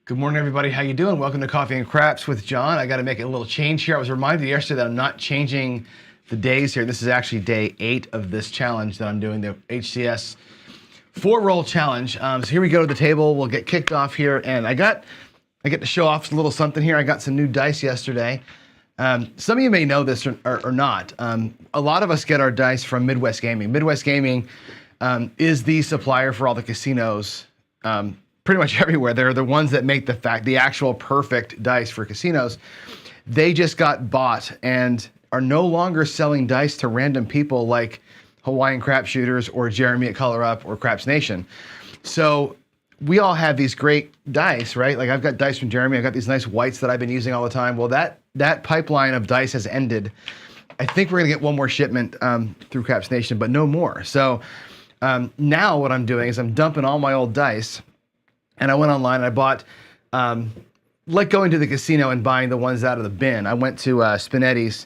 Good morning, everybody. How you doing? Welcome to Coffee and Craps with John. I got to make a little change here. I was reminded yesterday that I'm not changing the days here. This is actually day 8 of this challenge that I'm doing, the HCS 4-roll challenge. So here we go to the table. We'll get kicked off here, and I get to show off a little something here. I got some new dice yesterday. Some of you may know this or not. A lot of us get our dice from Midwest Gaming. Midwest Gaming is the supplier for all the casinos. Pretty much everywhere. They're the ones that make the actual perfect dice for casinos. They just got bought and are no longer selling dice to random people like Hawaiian Crap Shooters or Jeremy at Color Up or Craps Nation. So we all have these great dice, right? Like I've got dice from Jeremy. I've got these nice whites that I've been using all the time. Well, that pipeline of dice has ended. I think we're gonna get one more shipment through Craps Nation, but no more. So now what I'm doing is I'm dumping all my old dice. And I went online and I bought, like going to the casino and buying the ones out of the bin. I went to Spinetti's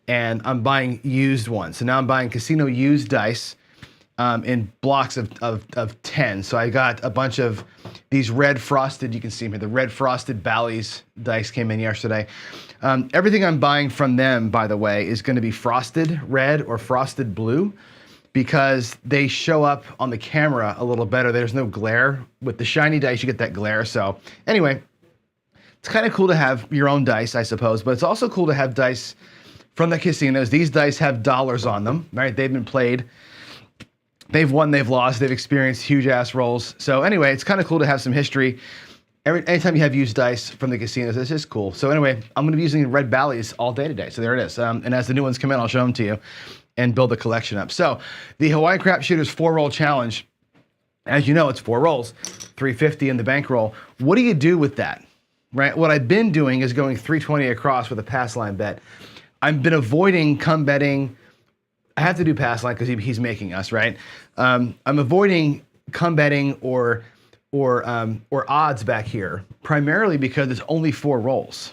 and I'm buying used ones. So now I'm buying casino used dice in blocks of 10. So I got a bunch of these red frosted, you can see them here, the red frosted Bally's dice came in yesterday. Everything I'm buying from them, by the way, is gonna be frosted red or frosted blue, because they show up on the camera a little better. There's no glare. With the shiny dice, you get that glare. So anyway, it's kind of cool to have your own dice, I suppose, but it's also cool to have dice from the casinos. These dice have dollars on them, right? They've been played. They've won, they've lost, they've experienced huge ass rolls. So anyway, it's kind of cool to have some history. Anytime you have used dice from the casinos, it's just cool. So anyway, I'm gonna be using red Bally's all day today. So there it is. And as the new ones come in, I'll show them to you and build the collection up. So the Hawaiian Crap Shooters 4-roll challenge, as you know, it's 4 rolls, $350 in the bankroll. What do you do with that, right? What I've been doing is going 320 across with a pass line bet. I've been avoiding come betting. I have to do pass line because he's making us, right? I'm avoiding come betting or odds back here, primarily because it's only 4 rolls,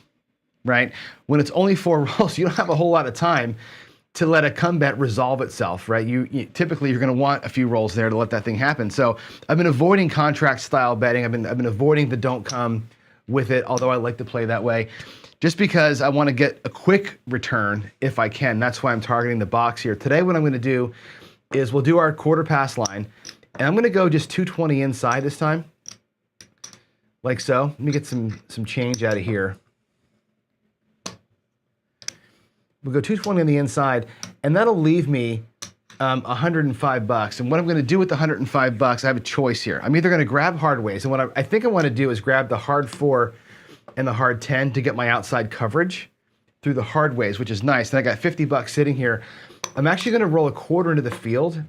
right? When it's only 4 rolls, you don't have a whole lot of time to let a come bet resolve itself, right? Typically you're gonna want a few rolls there to let that thing happen. So I've been avoiding contract style betting. I've been avoiding the don't come with it, although I like to play that way, just because I wanna get a quick return if I can. That's why I'm targeting the box here. Today what I'm gonna do is we'll do our quarter pass line, and I'm gonna go just 220 inside this time, like so. Let me get some change out of here. We'll go 220 on the inside, and that'll leave me $105. And what I'm gonna do with the $105, I have a choice here. I'm either gonna grab hard ways, and what I think I wanna do is grab the hard 4 and the hard 10 to get my outside coverage through the hard ways, which is nice. And I got $50 sitting here. I'm actually gonna roll a quarter into the field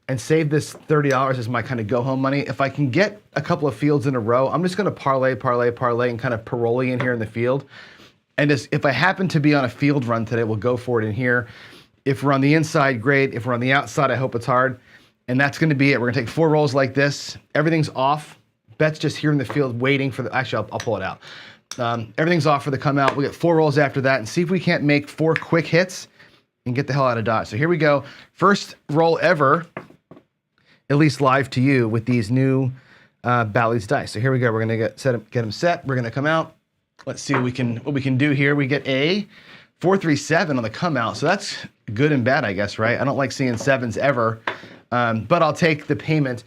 and save this $30 as my kind of go home money. If I can get a couple of fields in a row, I'm just gonna parlay, and kind of parole in here in the field. And if I happen to be on a field run today, we'll go for it in here. If we're on the inside, great. If we're on the outside, I hope it's hard. And that's gonna be it. We're gonna take 4 rolls like this. Everything's off. Bet's just here in the field waiting for the, actually, I'll pull it out. Everything's off for the come out. We'll get 4 rolls after that and see if we can't make 4 quick hits and get the hell out of Dodge. So here we go. First roll ever, at least live to you, with these new Bally's dice. So here we go. We're gonna get them set. We're gonna come out. Let's see what we can do here. We get a 437 on the come out, so that's good and bad, I guess, right? I don't like seeing 7s ever, but I'll take the payment.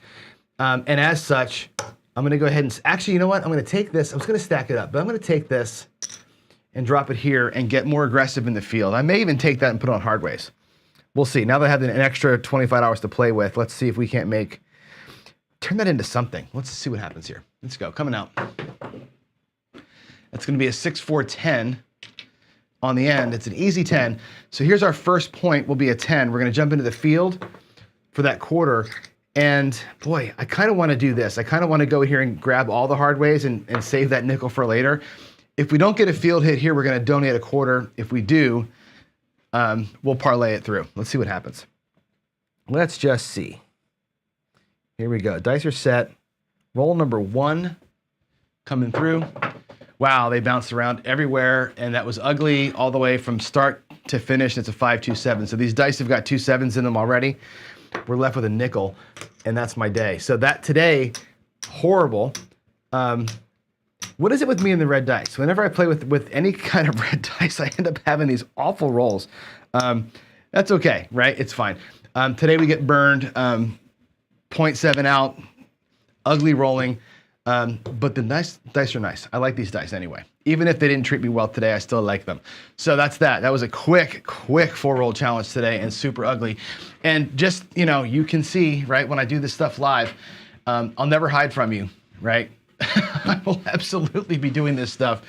And as such, I'm gonna go ahead and, actually, you know what? I'm gonna take this, I was gonna stack it up, but I'm gonna take this and drop it here and get more aggressive in the field. I may even take that and put it on hard ways. We'll see. Now that I have an extra 25 hours to play with, let's see if we can't turn that into something. Let's see what happens here. Let's go, coming out. It's gonna be a 6-4-10 on the end. It's an easy 10. So here's our first point, will be a 10. We're gonna jump into the field for that quarter. And boy, I kind of wanna do this. I kind of wanna go here and grab all the hard ways and save that nickel for later. If we don't get a field hit here, we're gonna donate a quarter. If we do, we'll parlay it through. Let's see what happens. Let's just see. Here we go, dice are set. Roll number 1 coming through. Wow, they bounced around everywhere, and that was ugly all the way from start to finish. It's a 5-2-7. So these dice have got 2 7s in them already. We're left with a nickel, and that's my day. So that today, horrible. What is it with me and the red dice? Whenever I play with any kind of red dice, I end up having these awful rolls. That's okay, right? It's fine. Today we get burned, 0.7 out, ugly rolling, but the dice are nice. I like these dice anyway. Even if they didn't treat me well today, I still like them. So that's that. That was a quick 4-roll challenge today and super ugly. And just, you can see, right, when I do this stuff live, I'll never hide from you, right? I will absolutely be doing this stuff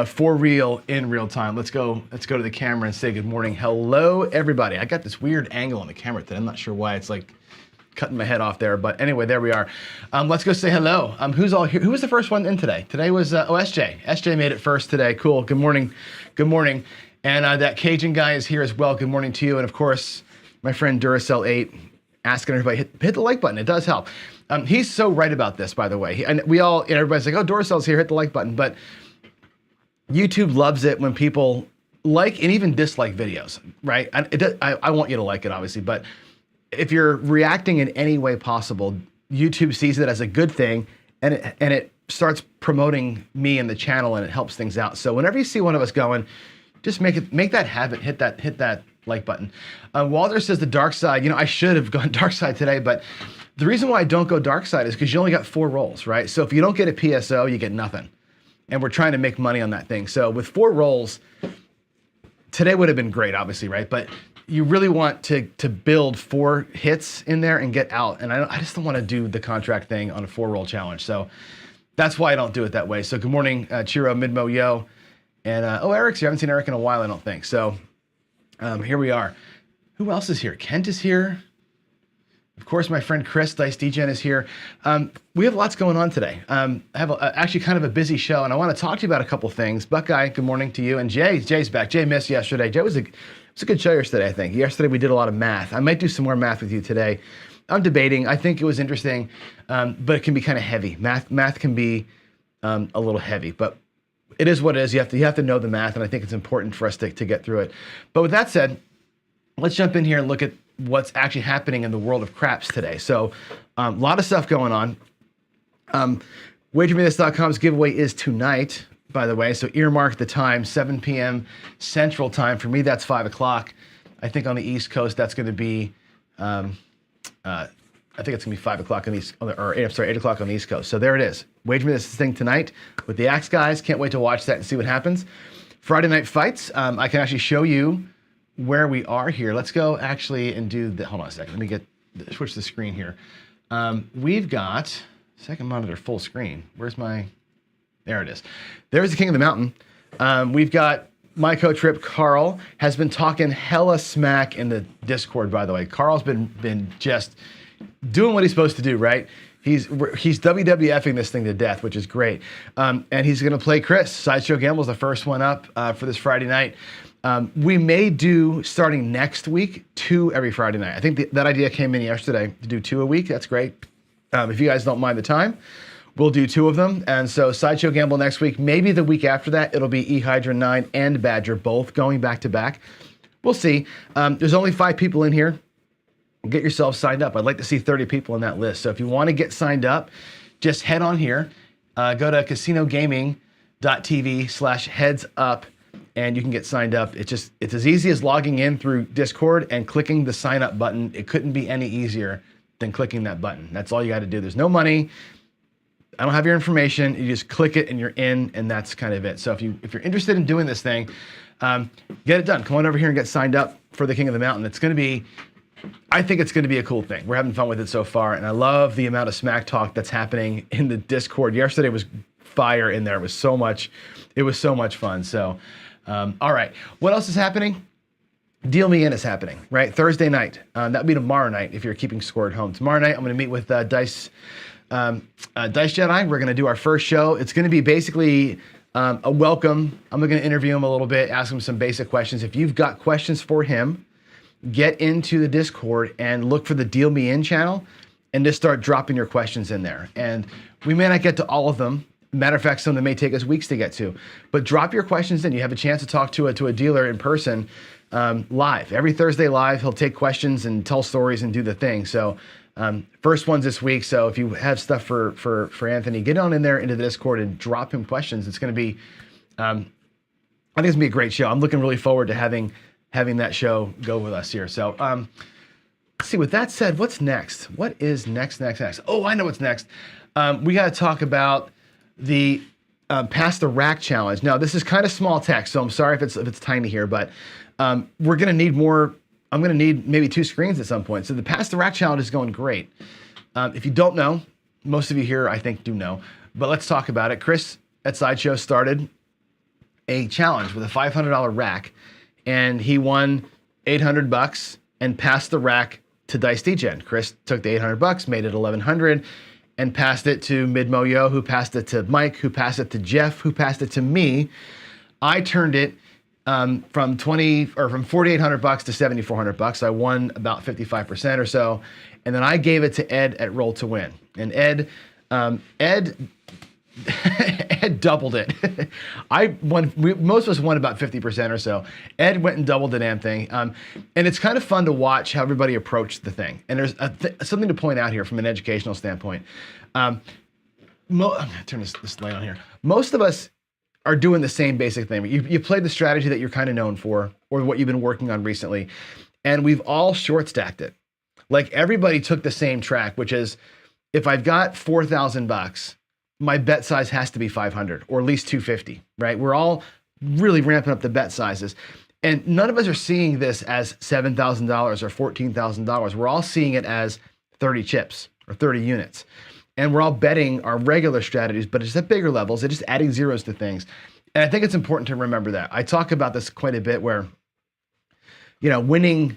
for real in real time. Let's go to the camera and say good morning. Hello, everybody. I got this weird angle on the camera today. I'm not sure why. It's like cutting my head off there, but anyway, there we are. Let's go say hello. Who's all here? Who was the first one in today? Today was SJ. SJ made it first today. Cool. Good morning. Good morning. And that Cajun guy is here as well. Good morning to you. And of course, my friend Duracell 8 asking everybody hit the like button. It does help. He's so right about this, by the way. And everybody's like, oh, Duracell's here. Hit the like button. But YouTube loves it when people like and even dislike videos, right? I want you to like it, obviously, but if you're reacting in any way possible, YouTube sees it as a good thing, and it starts promoting me and the channel, and it helps things out. So whenever you see one of us going, just make that habit. Hit that like button. Walter says the dark side. I should have gone dark side today, but the reason why I don't go dark side is because you only got 4 rolls, right? So if you don't get a PSO, you get nothing, and we're trying to make money on that thing. So with 4 rolls, today would have been great, obviously, right? But you really want to build 4 hits in there and get out. And I just don't want to do the contract thing on a 4-roll challenge. So that's why I don't do it that way. So good morning, Chiro, Midmo, Yo. And Eric's here. I haven't seen Eric in a while, I don't think. So here we are. Who else is here? Kent is here. Of course, my friend Chris, Dice DGen, is here. We have lots going on today. I have actually kind of a busy show, and I want to talk to you about a couple things. Buckeye, good morning to you. And Jay's back. Jay missed yesterday. Jay was a good show yesterday, I think. Yesterday we did a lot of math. I might do some more math with you today. I'm debating. I think it was interesting, but it can be kind of heavy. Math can be a little heavy, but it is what it is. You have to know the math, and I think it's important for us to get through it. But with that said, let's jump in here and look at what's actually happening in the world of craps today. So a lot of stuff going on. WagerMeThis.com's giveaway is tonight, by the way. So earmark the time, 7 p.m. Central Time. For me, that's 5 o'clock. I think on the East Coast, that's going to be, I think it's going to be 5 o'clock on the East, or 8 o'clock on the East Coast. So there it is. Wager Me This thing tonight with the Axe guys. Can't wait to watch that and see what happens. Friday night fights. I can actually show you where we are here. Let's go actually and do the, hold on a second. Let me switch the screen here. We've got second monitor full screen. Where's my, there it is. There's the King of the Mountain. We've got my coach Rip. Carl has been talking hella smack in the Discord, by the way. Carl's been just doing what he's supposed to do, right? He's WWFing this thing to death, which is great. And he's gonna play Chris. Sideshow Gamble's the first one up for this Friday night. We may do, starting next week, 2 every Friday night. I think that idea came in yesterday to do 2 a week. That's great. If you guys don't mind the time, we'll do 2 of them. And so Sideshow Gamble next week. Maybe the week after that, it'll be E-Hydra 9 and Badger both going back to back. We'll see. There's only 5 people in here. Get yourself signed up. I'd like to see 30 people on that list. So if you want to get signed up, just head on here. Go to casinogaming.tv/heads-up. And you can get signed up. It's as easy as logging in through Discord and clicking the sign up button. It couldn't be any easier than clicking that button. That's all you got to do. There's no money. I don't have your information. You just click it and you're in, and that's kind of it. So if you're interested in doing this thing, get it done. Come on over here and get signed up for the King of the Mountain. I think it's going to be a cool thing. We're having fun with it so far, and I love the amount of smack talk that's happening in the Discord. Yesterday was fire in there. It was so much fun. So. All right, what else is happening? Deal Me In is happening, right? Thursday night. That'll be tomorrow night if you're keeping score at home. Tomorrow night, I'm going to meet with Dice Jedi. We're going to do our first show. It's going to be basically a welcome. I'm going to interview him a little bit, ask him some basic questions. If you've got questions for him, get into the Discord and look for the Deal Me In channel and just start dropping your questions in there. And we may not get to all of them. Matter of fact, some that may take us weeks to get to. But drop your questions in. You have a chance to talk to a dealer in person live. Every Thursday live, he'll take questions and tell stories and do the thing. So First ones this week. So if you have stuff for Anthony, get on in there into the Discord and drop him questions. It's going to be, I think it's going to be a great show. I'm looking really forward to having that show go with us here. So let's see, with that said, what's next? What is next? Oh, I know what's next. We got to talk about the Pass the Rack challenge. Now, this is kind of small text, so I'm sorry if it's tiny here, but we're going to need more. I'm going to need maybe 2 screens at some point. So the Pass the Rack challenge is going great. If you don't know, most of you here, I think, do know, but let's talk about it. Chris at Sideshow started a challenge with a $500 rack, and he won $800 and passed the rack to Dice Degen. Chris took the $800, made it $1,100, and passed it to Midmoyo, who passed it to Mike, who passed it to Jeff, who passed it to me. I turned it from $4,800 to $7,400. I won about 55% or so, and then I gave it to Ed at Roll to Win. And Ed doubled it. I won. Most of us won about 50% or so. Ed went and doubled the damn thing. And it's kind of fun to watch how everybody approached the thing. And there's something to point out here from an educational standpoint. I'm gonna turn this light on here. Most of us are doing the same basic thing. You play the strategy that you're kind of known for, or what you've been working on recently, and we've all short stacked it. Like, everybody took the same track, which is, if I've got $4,000, my bet size has to be 500 or at least 250, right? We're all really ramping up the bet sizes. And none of us are seeing this as $7,000 or $14,000. We're all seeing it as 30 chips or 30 units. And we're all betting our regular strategies, but it's at bigger levels. It's just adding zeros to things. And I think it's important to remember that. I talk about this quite a bit, where, you know, winning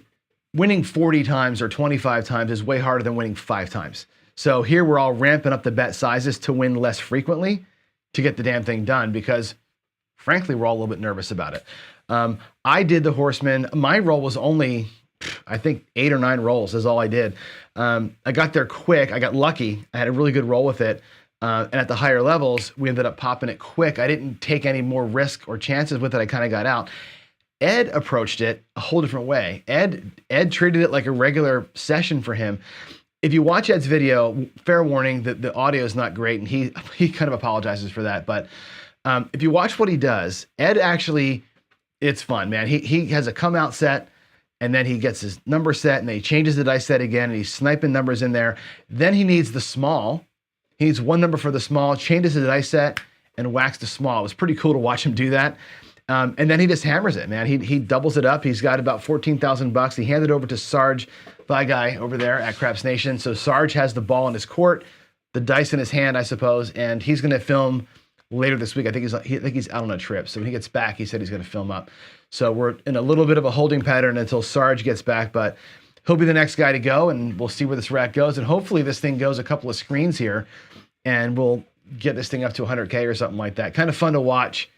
40 times or 25 times is way harder than winning 5 times. So here we're all ramping up the bet sizes to win less frequently to get the damn thing done, because frankly, we're all a little bit nervous about it. I did the Horseman. My roll was only, I think, 8 or 9 rolls is all I did. I got there quick. I got lucky. I had a really good roll with it. And at the higher levels, we ended up popping it quick. I didn't take any more risk or chances with it. I kind of got out. Ed approached it a whole different way. Ed treated it like a regular session for him. If you watch Ed's video, fair warning that the audio is not great, and he kind of apologizes for that. But if you watch what he does, Ed actually, it's fun, man. He has a come out set, and then he gets his number set, and then he changes the dice set again, and he's sniping numbers in there. Then he needs the small. He needs one number for the small, changes the dice set, and whacks the small. It was pretty cool to watch him do that. And then he just hammers it, man. He doubles it up. He's got about $14,000. He handed it over to Sarge, the guy over there at Craps Nation. So Sarge has the ball in his court, the dice in his hand, I suppose, and he's going to film later this week. I think he's out on a trip. So when he gets back, he said he's going to film up. So we're in a little bit of a holding pattern until Sarge gets back, but he'll be the next guy to go, and we'll see where this rack goes. And hopefully this thing goes a couple of screens here, and we'll get this thing up to 100K or something like that. Kind of fun to watch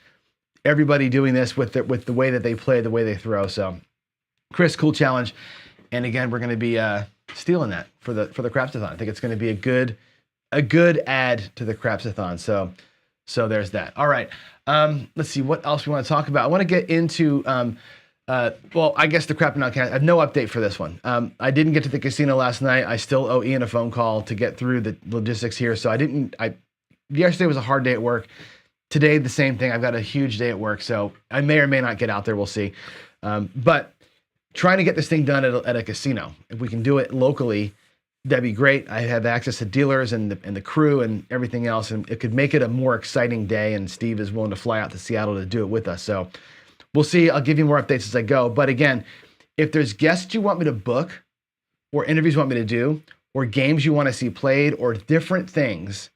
everybody doing this with the way that they play, the way they throw. So Chris, cool challenge. And again, we're going to be stealing that for the Crapsathon. I think it's going to be a good add to the Crapsathon. So there's that. All right. Let's see what else we want to talk about. I want to get into, well, I guess the Crap and Out Can. I have no update for this one. I didn't get to the casino last night. I still owe Ian a phone call to get through the logistics here. So yesterday was a hard day at work. Today, the same thing. I've got a huge day at work. So I may or may not get out there. We'll see. But trying to get this thing done at a casino. If we can do it locally, that'd be great. I have access to dealers and the crew and everything else, and it could make it a more exciting day, and Steve is willing to fly out to Seattle to do it with us. So we'll see. I'll give you more updates as I go. But again, if there's guests you want me to book, or interviews you want me to do, or games you want to see played, or different things,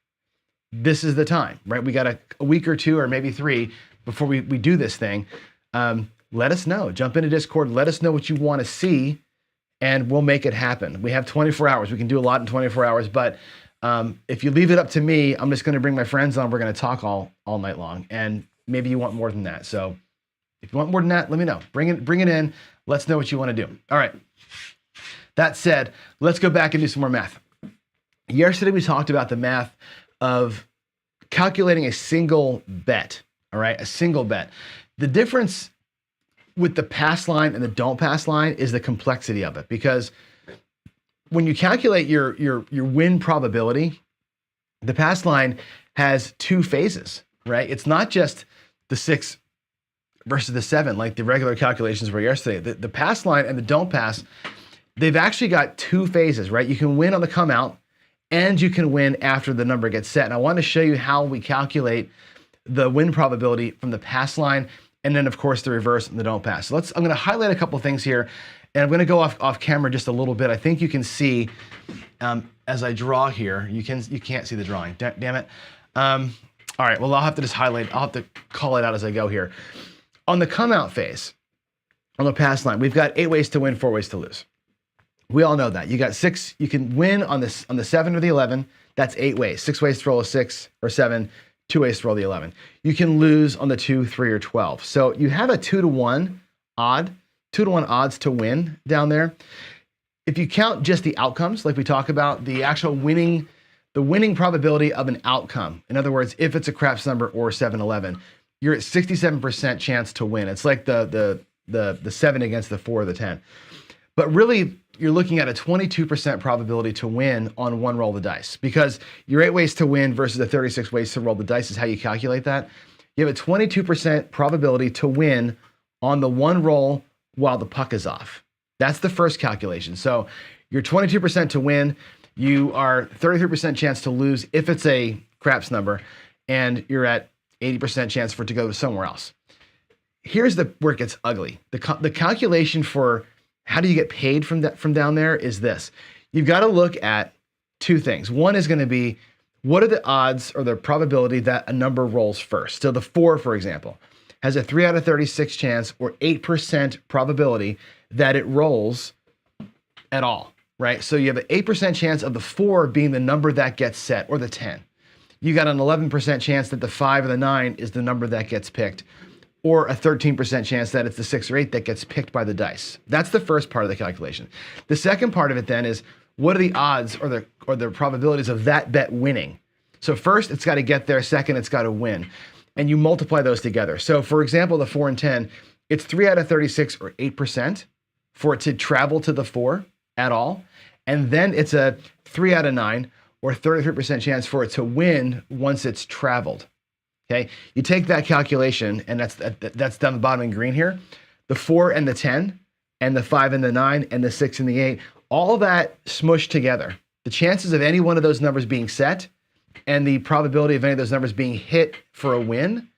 this is the time, right? We got a week or 2 or maybe 3 before we do this thing. Let us know. Jump into Discord. Let us know what you want to see, and we'll make it happen. We have 24 hours. We can do a lot in 24 hours, but if you leave it up to me, I'm just going to bring my friends on. We're going to talk all night long, and maybe you want more than that. So if you want more than that, let me know. Bring it in. Let's know what you want to do. All right. That said, let's go back and do some more math. Yesterday, we talked about the math of calculating a single bet. All right, a single bet. The difference with the pass line and the don't pass line is the complexity of it, because when you calculate your win probability, the pass line has two phases, right? It's not just the 6 versus the 7 like the regular calculations were yesterday. The pass line and the don't pass, they've actually got two phases, right? You can win on the come out and you can win after the number gets set. And I want to show you how we calculate the win probability from the pass line and then of course the reverse and the don't pass. So I'm going to highlight a couple things here and I'm going to go off camera just a little bit. I think you can see as I draw here, you can't see the drawing, damn it. All right, well, I'll have to just highlight, I'll have to call it out as I go here. On the come out phase, on the pass line, we've got 8 ways to win, 4 ways to lose. We all know that. You got 6, you can win on the 7 or the 11, that's 8 ways. 6 ways to roll a 6 or 7, 2 ways to roll the 11. You can lose on the 2, 3, or 12. So you have a 2-to-1 odds to win down there. If you count just the outcomes, like we talk about, the actual winning, the winning probability of an outcome. In other words, if it's a craps number or 7-11, you're at 67% chance to win. It's like the 7 against the 4 or the 10. But really, you're looking at a 22% probability to win on one roll of the dice because your 8 ways to win versus the 36 ways to roll the dice is how you calculate that. You have a 22% probability to win on the one roll while the puck is off. That's the first calculation. So you're 22% to win. You are 33% chance to lose if it's a craps number, and you're at 80% chance for it to go somewhere else. Here's where it gets ugly. The calculation for how do you get paid from down there is this. You've got to look at two things. One is going to be, what are the odds or the probability that a number rolls first? So the 4, for example, has a 3 out of 36 chance or 8% probability that it rolls at all, right? So you have an 8% chance of the 4 being the number that gets set, or the 10. You got an 11% chance that the 5 or the 9 is the number that gets picked, or a 13% chance that it's the 6 or 8 that gets picked by the dice. That's the first part of the calculation. The second part of it then is, what are the odds or the probabilities of that bet winning? So first, it's got to get there. Second, it's got to win. And you multiply those together. So for example, the 4 and 10, it's 3 out of 36 or 8% for it to travel to the 4 at all. And then it's a 3 out of 9 or 33% chance for it to win once it's traveled. Okay, you take that calculation, and that's down the bottom in green here. The 4 and the 10, and the 5 and the 9, and the 6 and the 8, all that smushed together. The chances of any one of those numbers being set and the probability of any of those numbers being hit for a win,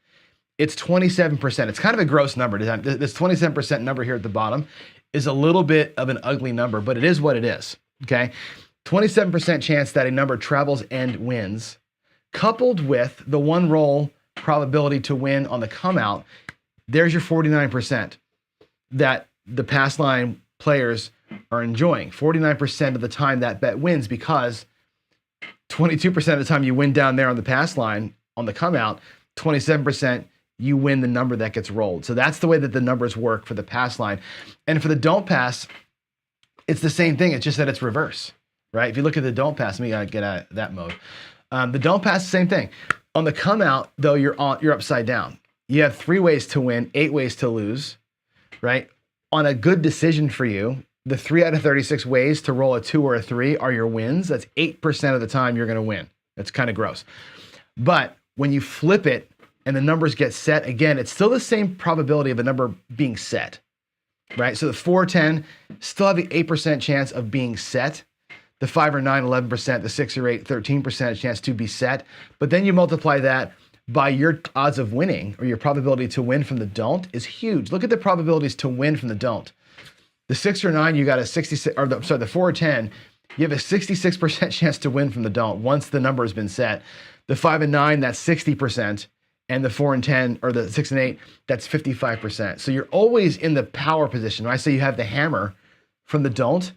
it's 27%. It's kind of a gross number. This 27% number here at the bottom is a little bit of an ugly number, but it is what it is, okay? 27% chance that a number travels and wins, coupled with the one roll probability to win on the come out, there's your 49% that the pass line players are enjoying. 49% of the time that bet wins, because 22% of the time you win down there on the pass line, on the come out, 27% you win the number that gets rolled. So that's the way that the numbers work for the pass line. And for the don't pass, it's the same thing. It's just that it's reverse, right? If you look at the don't pass, let me get out of that mode. The don't pass, the same thing. On the come out, though, you're upside down. You have 3 ways to win, 8 ways to lose, right? On a good decision for you, the 3 out of 36 ways to roll a 2 or a 3 are your wins. That's 8% of the time you're going to win. That's kind of gross. But when you flip it and the numbers get set, again, it's still the same probability of a number being set, right? So the 4, 10 still have the 8% chance of being set. The 5 or 9, 11%, the 6 or 8, 13% chance to be set. But then you multiply that by your odds of winning, or your probability to win from the don't, is huge. Look at the probabilities to win from the don't. The 6 or 9, you got a 66, or the 4 or 10, you have a 66% chance to win from the don't once the number has been set. The 5 and 9, that's 60%. And the 4 and 10, or the 6 and 8, that's 55%. So you're always in the power position. When I say you have the hammer from the don't,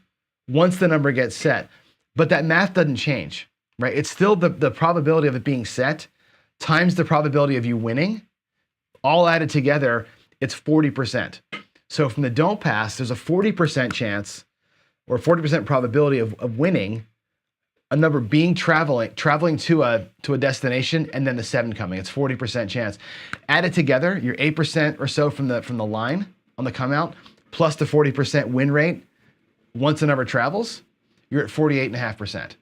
once the number gets set, but that math doesn't change, right? It's still the probability of it being set times the probability of you winning, all added together, it's 40%. So from the don't pass, there's a 40% chance or 40% probability of winning a number being traveling to a destination, and then the 7 coming. It's 40% chance. Add it together, you're 8% or so from the line on the come out, plus the 40% win rate once the number travels, you're at 48.5%,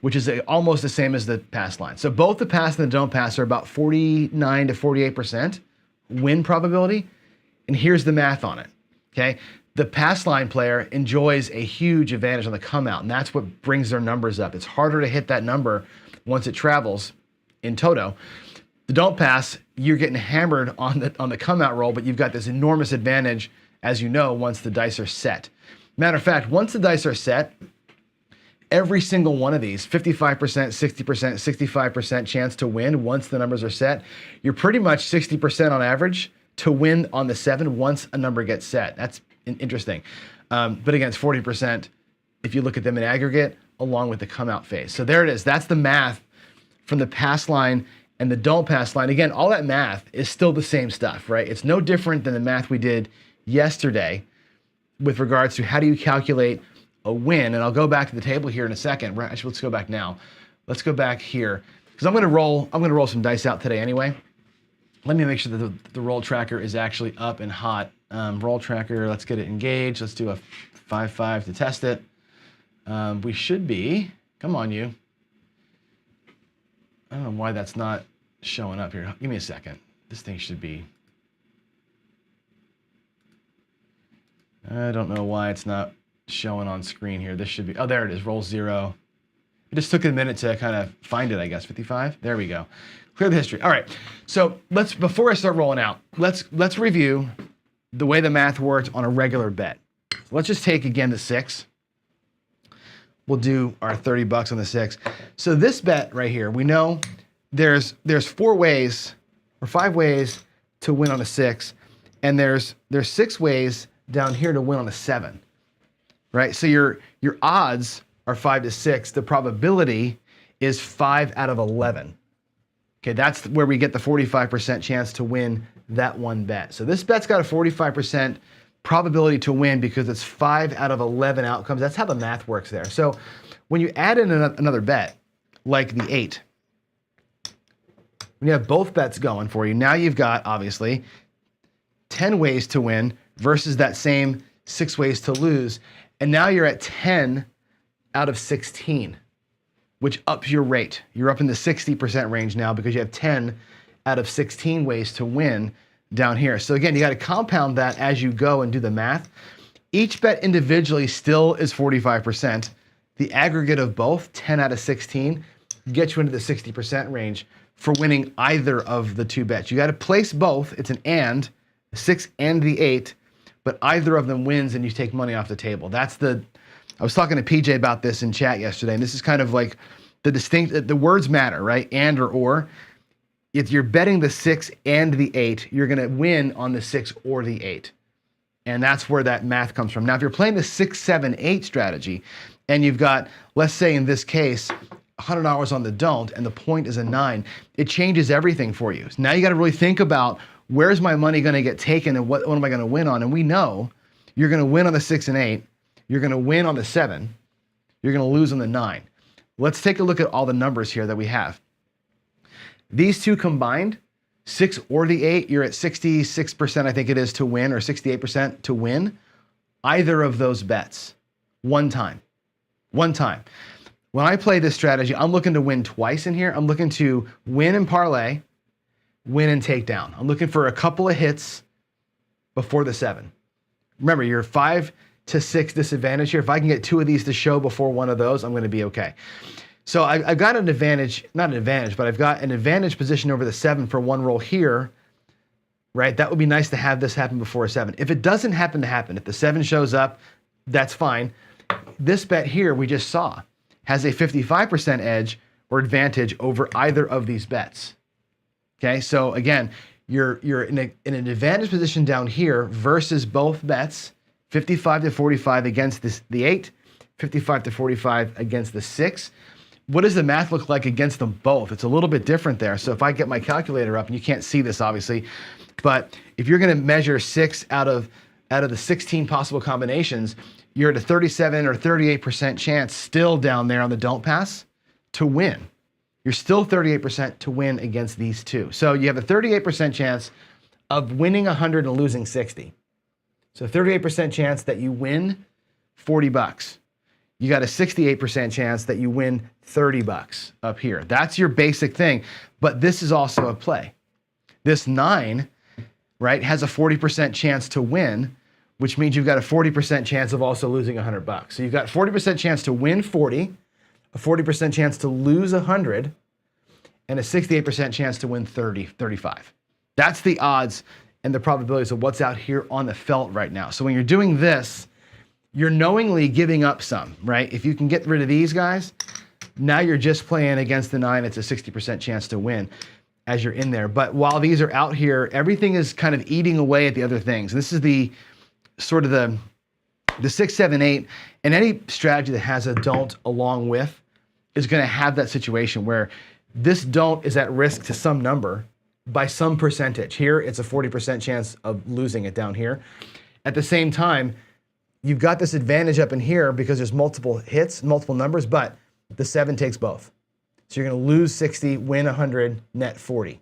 which is almost the same as the pass line. So both the pass and the don't pass are about 49 to 48% win probability. And here's the math on it, okay? The pass line player enjoys a huge advantage on the come out, and that's what brings their numbers up. It's harder to hit that number once it travels in toto. The don't pass, you're getting hammered on the come out roll, but you've got this enormous advantage, as you know, once the dice are set. Matter of fact, once the dice are set, every single one of these, 55%, 60%, 65% chance to win once the numbers are set, you're pretty much 60% on average to win on the 7 once a number gets set. That's interesting. But again, it's 40% if you look at them in aggregate along with the come out phase. So there it is. That's the math from the pass line and the don't pass line. Again, all that math is still the same stuff, right? It's no different than the math we did yesterday with regards to how do you calculate a win. And I'll go back to the table here in a second. Actually, let's go back now. Let's go back here because I'm going to roll some dice out today anyway. Let me make sure that the roll tracker is actually up and hot. Roll tracker, let's get it engaged. Let's do a 5-5 to test it. We should be, come on you. I don't know why that's not showing up here. Give me a second. This thing should be. I don't know why it's not showing on screen here. This should be, oh, there it is, roll 0. It just took a minute to kind of find it, I guess. 55, there we go. Clear the history. All right, so before I start rolling out, let's review the way the math worked on a regular bet. Let's just take again the 6. We'll do our $30 on the 6. So this bet right here, we know there's 4 ways or 5 ways to win on a 6, and there's 6 ways down here to win on a 7, right? So your odds are 5 to 6. The probability is 5 out of 11. Okay, that's where we get the 45% chance to win that one bet. So this bet's got a 45% probability to win because it's 5 out of 11 outcomes. That's how the math works there. So when you add in another bet, like the 8, when you have both bets going for you, now you've got, obviously, 10 ways to win versus that same 6 ways to lose. And now you're at 10 out of 16, which ups your rate. You're up in the 60% range now because you have 10 out of 16 ways to win down here. So again, you got to compound that as you go and do the math. Each bet individually still is 45%. The aggregate of both, 10 out of 16, gets you into the 60% range for winning either of the 2 bets. You got to place both. It's an and, 6 and the 8, but either of them wins and you take money off the table. I was talking to PJ about this in chat yesterday, and this is kind of like the words matter, right? And or. If you're betting the 6 and the 8, you're going to win on the 6 or the 8. And that's where that math comes from. Now, if you're playing the 6, 7, 8 strategy, and you've got, let's say in this case, $100 on the don't, and the point is a 9, it changes everything for you. So now you got to really think about where's my money going to get taken and what am I going to win on? And we know you're going to win on the 6 and 8. You're going to win on the 7. You're going to lose on the 9. Let's take a look at all the numbers here that we have. These 2 combined, 6 or the 8, you're at 66%, I think it is, to win, or 68% to win either of those bets one time. One time. When I play this strategy, I'm looking to win twice in here. I'm looking to win and parlay, win and take down. I'm looking for a couple of hits before the 7. Remember, you're 5 to 6 disadvantage here. If I can get 2 of these to show before one of those, I'm going to be okay. So I've got an advantage, not an advantage, but I've got an advantage position over the 7 for one roll here, right? That would be nice to have this happen before a 7. If it doesn't happen to happen, if the 7 shows up, that's fine. This bet here we just saw has a 55% edge or advantage over either of these bets. Okay, so again, you're in an advantage position down here versus both bets, 55 to 45 against the 8, 55 to 45 against the 6. What does the math look like against them both? It's a little bit different there. So if I get my calculator up, and you can't see this obviously, but if you're going to measure 6 out of the 16 possible combinations, you're at a 37 or 38% chance still down there on the don't pass to win. You're still 38% to win against these 2. So you have a 38% chance of winning 100 and losing 60. So 38% chance that you win $40. you got a 68% chance that you win 30 bucks up here. That's your basic thing, but this is also a play. This 9, right, has a 40% chance to win, which means you've got a 40% chance of also losing 100 bucks. So you've got 40% chance to win 40, a 40% chance to lose 100, and a 68% chance to win 30, 35. That's the odds and the probabilities of what's out here on the felt right now. So when you're doing this, you're knowingly giving up some, right? If you can get rid of these guys, now you're just playing against the 9. It's a 60% chance to win as you're in there. But while these are out here, everything is kind of eating away at the other things. This is the sort of the 6, 7, 8, and any strategy that has a don't along with is going to have that situation where this don't is at risk to some number by some percentage. Here, it's a 40% chance of losing it down here. At the same time, you've got this advantage up in here because there's multiple hits, multiple numbers, but the 7 takes both. So you're going to lose 60, win 100, net 40.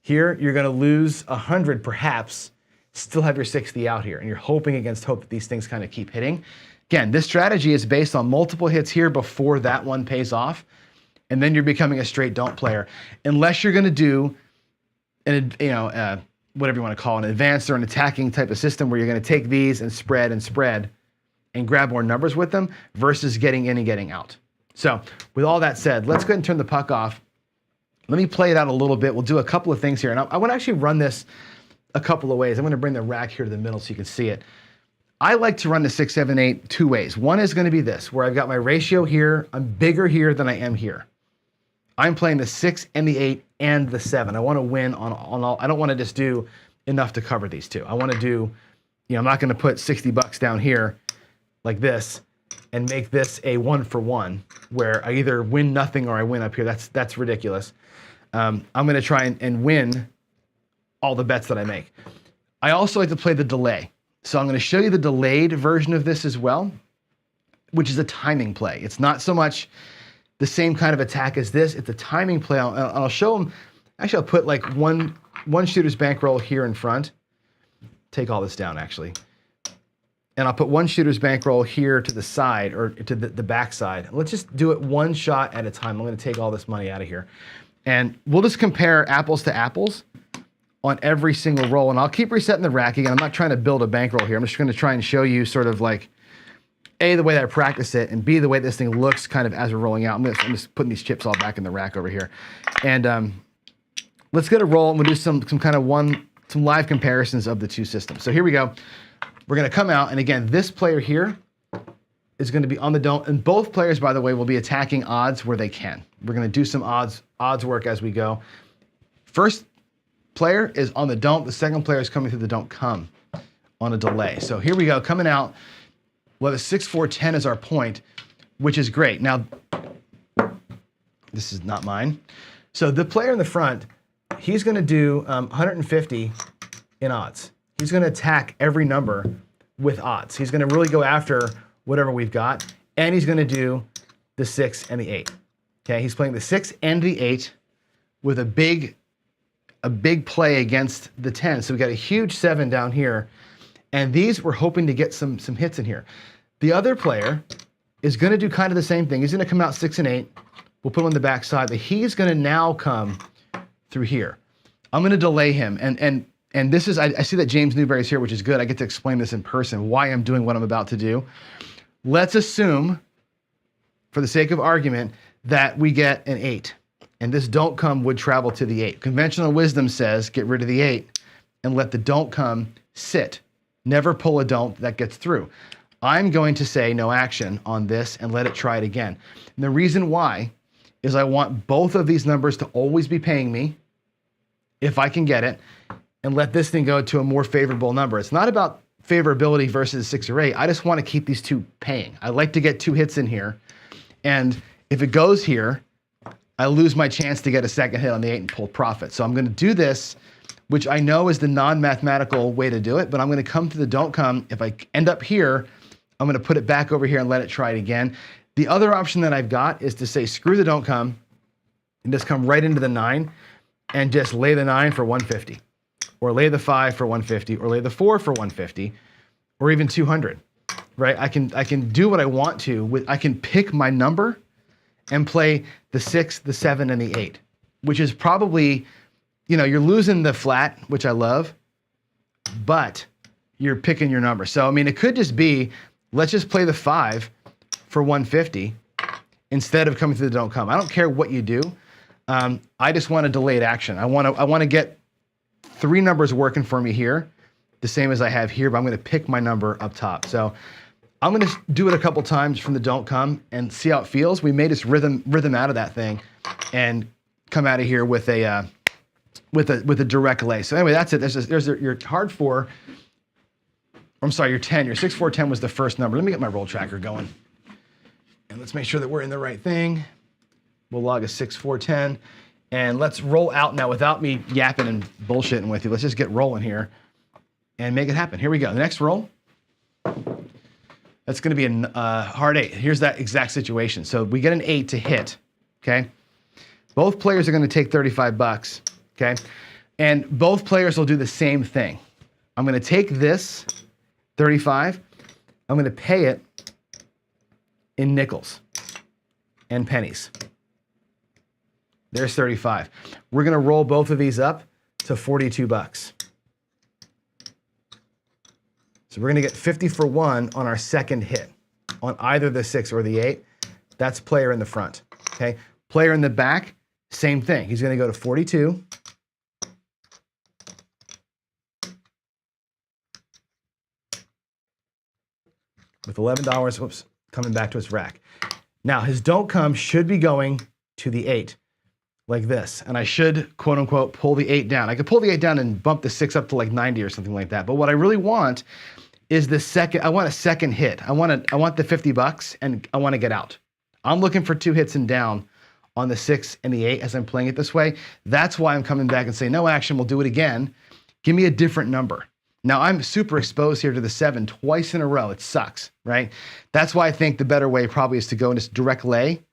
Here, you're going to lose 100 perhaps, still have your 60 out here, and you're hoping against hope that these things kind of keep hitting. Again, this strategy is based on multiple hits here before that one pays off, and then you're becoming a straight don't player. Unless you're going to do whatever you want to call it, an advanced or an attacking type of system where you're going to take these and spread and grab more numbers with them versus getting in and getting out. So with all that said, let's go ahead and turn the puck off. Let me play it out a little bit. We'll do a couple of things here. And I want to actually run this a couple of ways. I'm going to bring the rack here to the middle so you can see it. I like to run the 6, 7, 8 two ways. One is going to be this, where I've got my ratio here. I'm bigger here than I am here. I'm playing the 6 and the 8 and the 7. I want to win on all. I don't want to just do enough to cover these two. I want to do, I'm not going to put 60 bucks down here like this and make this a 1-for-1 where I either win nothing or I win up here. That's ridiculous. I'm going to try and win all the bets that I make. I also like to play the delay. So I'm going to show you the delayed version of this as well, which is a timing play. It's not so much the same kind of attack as this. It's a timing play. I'll show them. Actually, I'll put like one shooter's bankroll here in front. Take all this down, actually. And I'll put one shooter's bankroll here to the side or to the back side. Let's just do it one shot at a time. I'm going to take all this money out of here. And we'll just compare apples to apples on every single roll. And I'll keep resetting the rack again. I'm not trying to build a bankroll here. I'm just going to try and show you sort of like, A, the way that I practice it, and B, the way this thing looks kind of as we're rolling out. I'm just putting these chips all back in the rack over here. And let's get a roll, and we'll do some live comparisons of the two systems. So here we go. We're going to come out, and again, this player here is going to be on the don't, and both players, by the way, will be attacking odds where they can. We're going to do some odds work as we go. First player is on the don't. The second player is coming through the don't come on a delay. So here we go, coming out. We'll have a 6, 4, 10 as our point, which is great. Now, this is not mine. So the player in the front, he's going to do 150 in odds. He's going to attack every number with odds. He's going to really go after whatever we've got, and he's going to do the 6 and the 8. Okay, he's playing the 6 and the 8 with a big play against the 10. So we got a huge 7 down here. And these we're hoping to get some hits in here. The other player is going to do kind of the same thing. He's going to come out 6 and 8. We'll put him on the back side, but he's going to now come through here. I'm going to delay him. And this is, I see that James Newberry's here, which is good. I get to explain this in person, why I'm doing what I'm about to do. Let's assume, for the sake of argument, that we get an 8. And this don't come would travel to the 8. Conventional wisdom says get rid of the 8 and let the don't come sit. Never pull a don't that gets through. I'm going to say no action on this and let it try it again. And the reason why is I want both of these numbers to always be paying me, if I can get it, and let this thing go to a more favorable number. It's not about favorability versus 6 or 8. I just want to keep these two paying. I like to get 2 hits in here. And if it goes here, I lose my chance to get a second hit on the 8 and pull profit. So I'm going to do this, which I know is the non-mathematical way to do it, but I'm going to come to the don't come. If I end up here, I'm going to put it back over here and let it try it again. The other option that I've got is to say screw the don't come and just come right into the 9 and just lay the 9 for 150, or lay the 5 for 150, or lay the 4 for 150, or even 200. right? I can do what I want to. I can pick my number and play the 6, the 7, and the 8, which is probably, you're losing the flat, which I love, but you're picking your number. So, I mean, it could just be, let's just play the 5 for 150 instead of coming through the don't come. I don't care what you do. I just want a delayed action. I want to get 3 numbers working for me here, the same as I have here, but I'm going to pick my number up top. So I'm going to do it a couple times from the don't come and see how it feels. We may just rhythm out of that thing and come out of here with a direct lay. So anyway, that's it. There's your hard 4. I'm sorry, your 10. Your 6, 4, 10 was the first number. Let me get my roll tracker going. And let's make sure that we're in the right thing. We'll log a 6, 4, 10. And let's roll out now without me yapping and bullshitting with you. Let's just get rolling here and make it happen. Here we go. The next roll, that's going to be a hard 8. Here's that exact situation. So we get an 8 to hit, okay? Both players are going to take 35 bucks, okay? And both players will do the same thing. I'm going to take this 35. I'm going to pay it in nickels and pennies. There's 35. We're going to roll both of these up to 42 bucks. So we're going to get 50 for 1 on our second hit on either the 6 or the 8. That's player in the front, okay? Player in the back, same thing. He's going to go to 42. With $11, whoops, coming back to his rack. Now, his don't come should be going to the 8, like this. And I should, quote unquote, pull the 8 down. I could pull the 8 down and bump the 6 up to like 90 or something like that. But what I really want is the second, I want a second hit. I want the 50 bucks and I want to get out. I'm looking for 2 hits and down on the 6 and the 8 as I'm playing it this way. That's why I'm coming back and saying, no action, we'll do it again. Give me a different number. Now, I'm super exposed here to the 7 twice in a row. It sucks, right? That's why I think the better way probably is to go and just direct lay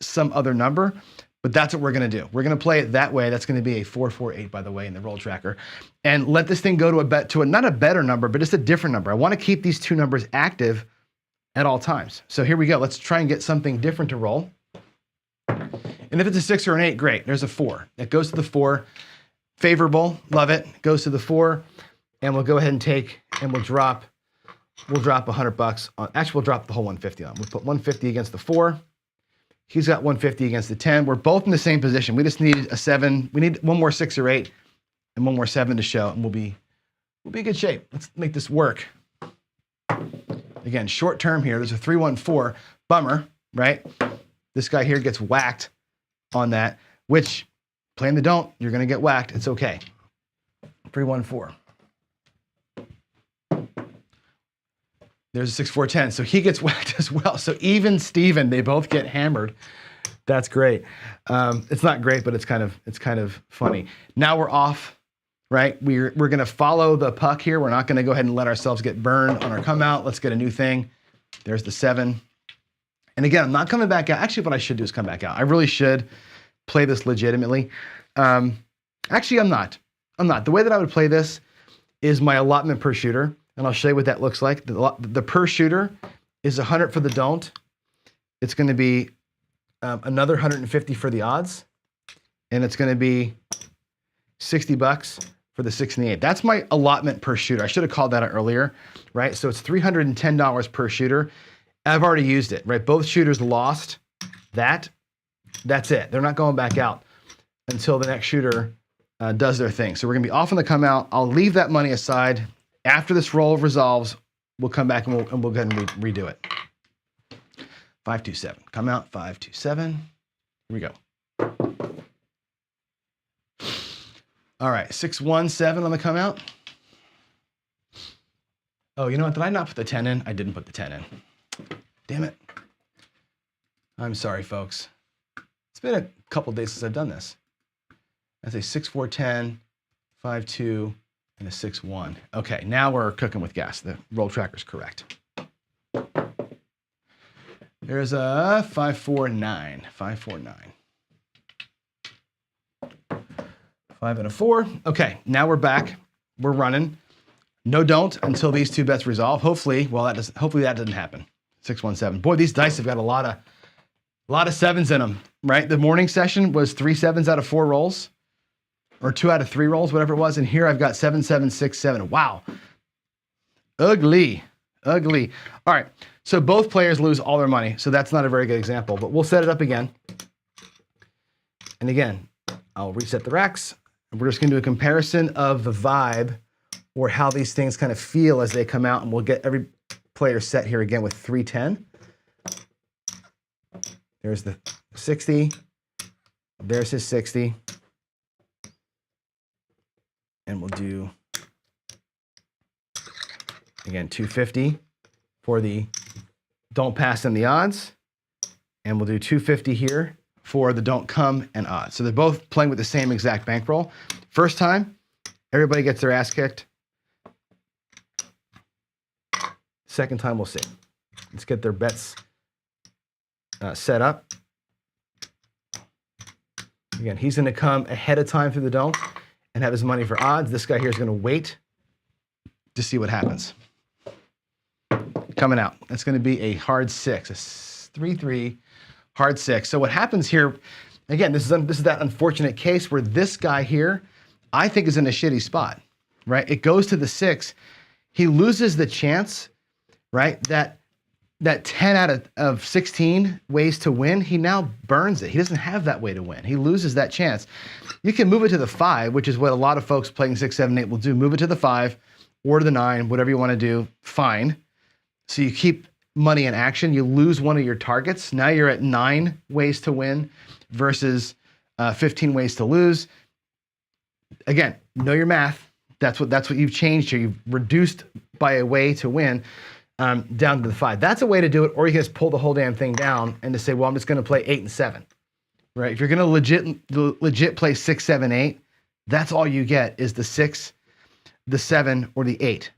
some other number, but that's what we're going to do. We're going to play it that way. That's going to be a 448, by the way, in the roll tracker. And let this thing go to not a better number, but just a different number. I want to keep these 2 numbers active at all times. So here we go. Let's try and get something different to roll. And if it's a 6 or an 8, great. There's a 4. It goes to the 4. Favorable, love it. Goes to the 4. And we'll go ahead and take, and we'll drop 100 bucks on, actually we'll drop the whole 150 on. We'll put 150 against the 4. He's got 150 against the 10. We're both in the same position. We just need a 7. We need one more 6 or 8 and one more 7 to show, and we'll be in good shape. Let's make this work. Again, short term here. There's a 314. Bummer, right? This guy here gets whacked on that, which playing the don't, you're going to get whacked. It's okay. 314. There's a 6, 4, 10. So he gets whacked as well. So even Steven, they both get hammered. That's great. It's not great, but it's kind of funny. Now we're off, right? We're going to follow the puck here. We're not going to go ahead and let ourselves get burned on our come out. Let's get a new thing. There's the 7. And again, I'm not coming back out. Actually, what I should do is come back out. I really should play this legitimately. Actually, I'm not. The way that I would play this is my allotment per shooter. And I'll show you what that looks like. The per shooter is 100 for the don't. It's going to be another 150 for the odds. And it's going to be 60 bucks for the 6 and the 8. That's my allotment per shooter. I should have called that out earlier, right? So it's $310 per shooter. I've already used it, right? Both shooters lost that. That's it. They're not going back out until the next shooter does their thing. So we're going to be off on the come out. I'll leave that money aside. After this roll resolves, we'll come back and we'll go ahead and redo it. 527. Come out, 527. Here we go. All right, 617 on the come out. Oh, you know what? Did I not put the 10 in? I didn't put the 10 in. Damn it. I'm sorry, folks. It's been a couple days since I've done this. That's a 6, 4, 10, 5, 2, and a 6, 1. Okay, now we're cooking with gas. The roll tracker's correct. There's a 5, 4, 9. 5, 4, 9. 5 and a 4. Okay, now we're back. We're running. No don't until these two bets resolve. Hopefully, well, hopefully that doesn't happen. 617. Boy, these dice have got a lot of sevens in them, right? The morning session was 3 sevens out of 4 rolls, or 2 out of 3 rolls, whatever it was. And here I've got 7, 7, 6, 7. Wow. Ugly. Ugly. All right. So both players lose all their money. So that's not a very good example, but we'll set it up again. And again, I'll reset the racks. And we're just going to do a comparison of the vibe or how these things kind of feel as they come out. And we'll get every player set here again with 310. There's the 60. There's his 60. And we'll do, again, 250 for the don't pass and the odds. And we'll do 250 here for the don't come and odds. So they're both playing with the same exact bankroll. First time, everybody gets their ass kicked. Second time, we'll see. Let's get their bets set up. Again, he's going to come ahead of time through the don't and have his money for odds. This guy here is going to wait to see what happens. Coming out. That's going to be a hard 6, a 3-3 hard 6. So what happens here, again, this is that unfortunate case where this guy here, I think, is in a shitty spot, right? It goes to the 6. He loses the chance, right? That 10 out of 16 ways to win, he now burns it. He doesn't have that way to win. He loses that chance. You can move it to the 5, which is what a lot of folks playing 6, 7, 8 will do. Move it to the 5 or to the 9, whatever you want to do, fine. So you keep money in action. You lose one of your targets. Now you're at 9 ways to win versus 15 ways to lose. Again, know your math. That's what you've changed here. You've reduced by a way to win. Down to the 5. That's a way to do it, or you can just pull the whole damn thing down and just say, well, I'm just going to play 8 and 7, right? If you're going to legit play 6, 7, 8, that's all you get is the 6, the 7, or the 8.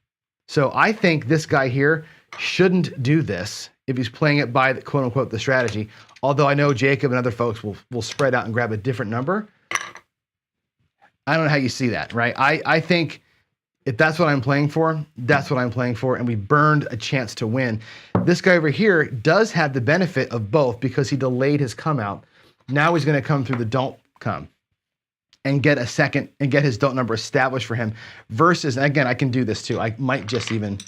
So I think this guy here shouldn't do this if he's playing it by the quote unquote the strategy. Although I know Jacob and other folks will spread out and grab a different number. I don't know how you see that, right? I think if that's what I'm playing for, that's what I'm playing for, and we burned a chance to win. This guy over here does have the benefit of both because he delayed his come out. Now he's going to come through the don't come and get a second and get his don't number established for him versus, and again, I can do this too. I might just even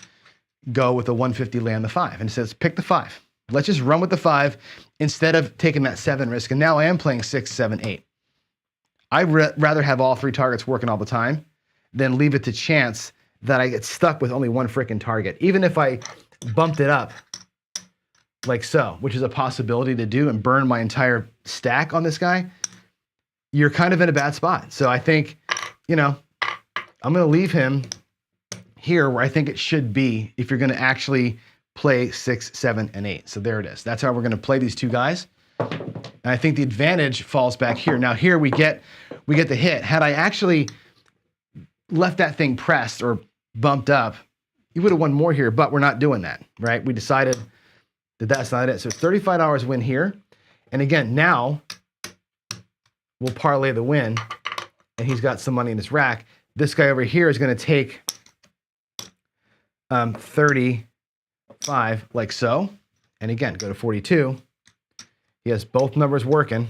go with the 150 lay on the 5 and it says pick the 5. Let's just run with the 5 instead of taking that 7 risk. And now I am playing 6, 7, 8. I'd rather have all 3 targets working all the time than leave it to chance that I get stuck with only one freaking target. Even if I bumped it up like so, which is a possibility to do and burn my entire stack on this guy, you're kind of in a bad spot. So I think, I'm going to leave him here where I think it should be if you're going to actually play 6, 7, and 8. So there it is. That's how we're going to play these two guys. And I think the advantage falls back here. Now here we get the hit. Had I actually left that thing pressed or bumped up, you would have won more here, but we're not doing that, right? We decided that that's not it. So it's $35 win here. And again, now we'll parlay the win and he's got some money in his rack. This guy over here is going to take 35 like so. And again, go to 42. He has both numbers working.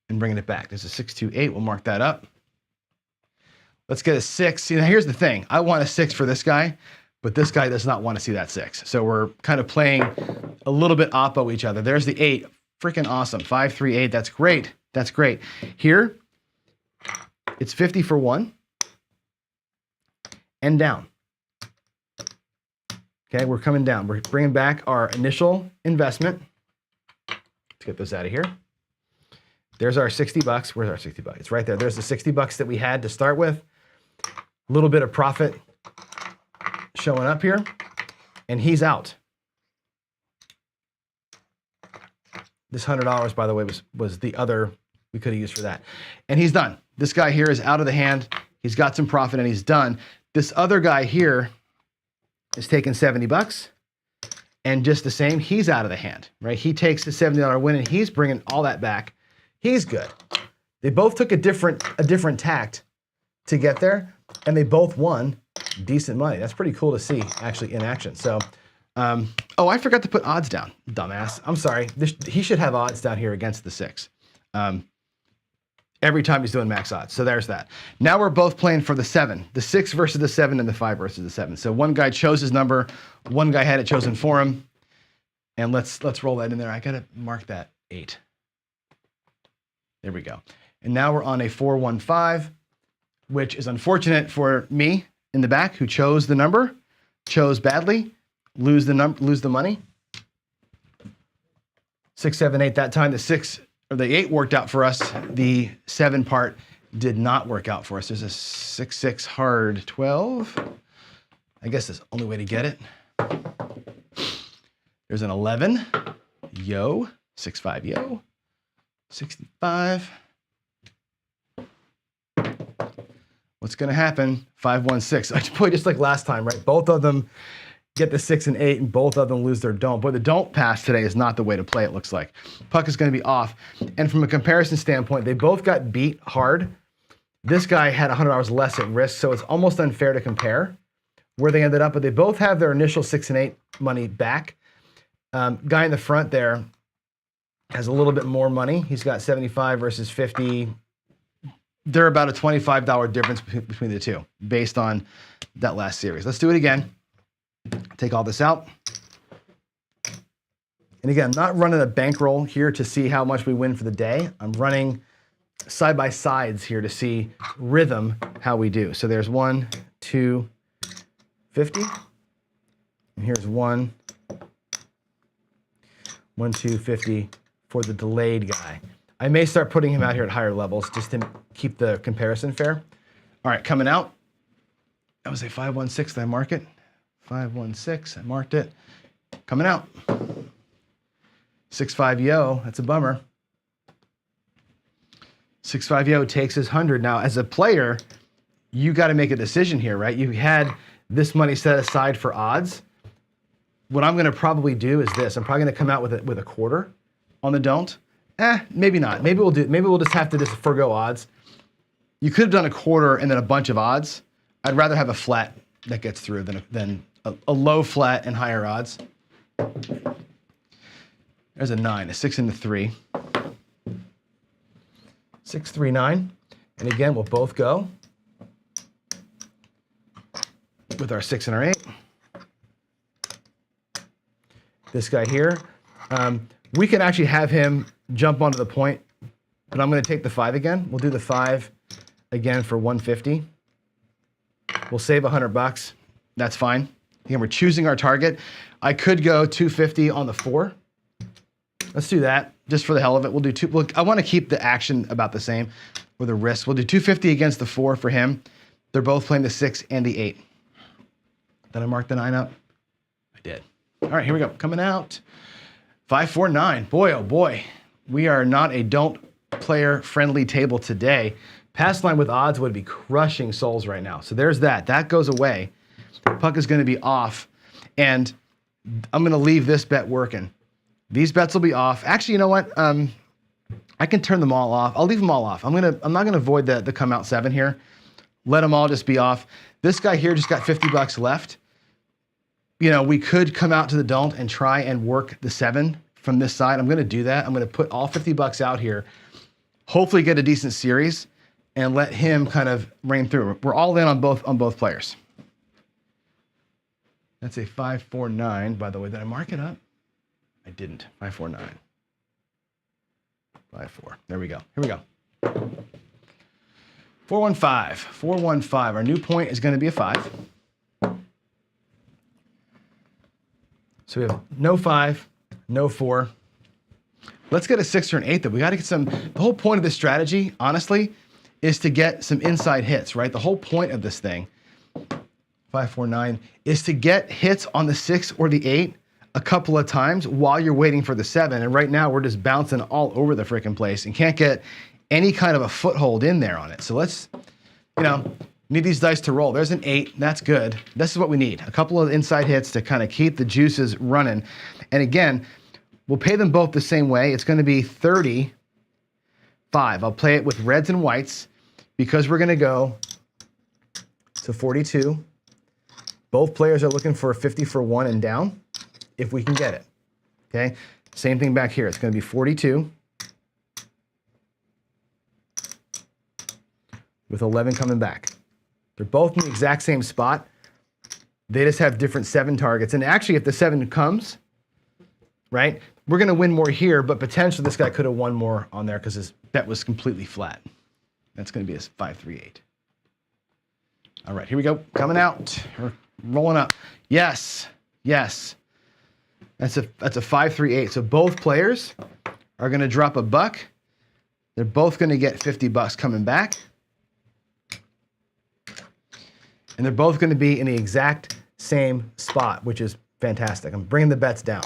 And bringing it back. There's a 6, 2, 8. We'll mark that up. Let's get a 6. See, now here's the thing. I want a 6 for this guy, but this guy does not want to see that 6. So we're kind of playing a little bit oppo each other. There's the 8. Freaking awesome. 5, 3, 8. That's great. That's great. Here, it's 50 for 1 and down. Okay, we're coming down. We're bringing back our initial investment. Let's get those out of here. There's our 60 bucks. Where's our 60 bucks? It's right there. There's the 60 bucks that we had to start with. A little bit of profit showing up here. And he's out. This $100, by the way, was the other we could have used for that. And he's done. This guy here is out of the hand. He's got some profit and he's done. This other guy here is taking 70 bucks. And just the same, he's out of the hand, right? He takes the $70 win and he's bringing all that back. He's good. They both took a different tact to get there, and they both won decent money. That's pretty cool to see actually in action. So, oh, I forgot to put odds down, dumbass. I'm sorry. He should have odds down here against the 6. Every time he's doing max odds. So there's that. Now we're both playing for the 7. The 6 versus the 7 and the 5 versus the 7. So one guy chose his number, one guy had it chosen for him. And let's roll that in there. I gotta mark that 8. There we go. And now we're on a 4-1-5, which is unfortunate for me in the back who chose the number, chose badly, lose the money. 6, 7, 8. That time the 8 worked out for us. The 7 part did not work out for us. There's a 6, 6 hard 12. I guess that's the only way to get it. There's an 11. Yo. 6, 5, yo. 65. What's going to happen? 5, 1, 6. Boy, just like last time, right? Both of them get the 6 and 8, and both of them lose their don't. Boy, the don't pass today is not the way to play, it looks like. Puck is going to be off. And from a comparison standpoint, they both got beat hard. This guy had $100 less at risk, so it's almost unfair to compare where they ended up, but they both have their initial 6 and 8 money back. Guy in the front there has a little bit more money. He's got 75 versus 50. They're about a $25 difference between the two based on that last series. Let's do it again. Take all this out. And again, I'm not running a bankroll here to see how much we win for the day. I'm running side by sides here to see rhythm, how we do. So there's 1, 2, 50. And here's 1, 1, 2, 50 for the delayed guy. I may start putting him out here at higher levels just to keep the comparison fair. All right, coming out. That was a 5, 1, 6. Did I mark it? 5, 1, 6. I marked it. Coming out. 6, 5, yo. That's a bummer. 6, 5, yo takes his 100. Now, as a player, you got to make a decision here, right? You had this money set aside for odds. What I'm going to probably do is this. I'm probably going to come out with a quarter on the don't. Maybe not. Maybe we'll just have to just forgo odds. You could have done a quarter and then a bunch of odds. I'd rather have a flat that gets through than a low flat and higher odds. There's a 9, a 6 and a 3. 6, 3, 9. And again, we'll both go with our 6 and our 8. This guy here, we can actually have him jump onto the point, but I'm going to take the 5 again. We'll do the 5 again for 150. We'll save $100. That's fine. Again, we're choosing our target. I could go 250 on the 4. Let's do that just for the hell of it. We'll do 2. Look, I want to keep the action about the same with the risk. We'll do 250 against the 4 for him. They're both playing the 6 and the 8. Did I mark the 9 up? I did. All right, here we go. Coming out. 5, 4, 9. Boy, oh boy. We are not a don't player friendly table today. Pass line with odds would be crushing souls right now. So there's that. That goes away. Puck is going to be off. And I'm going to leave this bet working. These bets will be off. Actually, you know what? I can turn them all off. I'll leave them all off. I'm not going to avoid the come out 7 here. Let them all just be off. This guy here just got $50 left. You know, we could come out to the don't and try and work the 7 from this side. I'm going to do that. I'm going to put all $50 out here. Hopefully get a decent series and let him kind of reign through. We're all in on both players. That's a 5, 4, 9. By the way, did I mark it up? I didn't. 5, 4, 9. 5, 4. There we go. Here we go. 415. 415. Our new point is going to be a 5. So we have no 5, no 4. Let's get a 6 or an 8 though. We got to get some. The whole point of this strategy, honestly, is to get some inside hits, right? The whole point of this thing, 5, 4, 9, is to get hits on the 6 or the 8 a couple of times while you're waiting for the 7. And right now we're just bouncing all over the freaking place and can't get any kind of a foothold in there on it. So let's, need these dice to roll. There's an 8. That's good. This is what we need. A couple of inside hits to kind of keep the juices running. And again, we'll pay them both the same way. It's going to be 30 5. I'll play it with reds and whites because we're going to go to 42. Both players are looking for a 50 for 1 and down if we can get it. Okay, same thing back here. It's going to be 42 with 11 coming back. They're both in the exact same spot. They just have different 7 targets. And actually, if the 7 comes, right, we're going to win more here, but potentially this guy could have won more on there because his bet was completely flat. That's going to be a 5-3-8. All right, here we go. Coming out. We're rolling up. Yes, yes. That's a 5-3-8. So both players are going to drop a buck. They're both going to get $50 coming back. And they're both going to be in the exact same spot, which is fantastic. I'm bringing the bets down.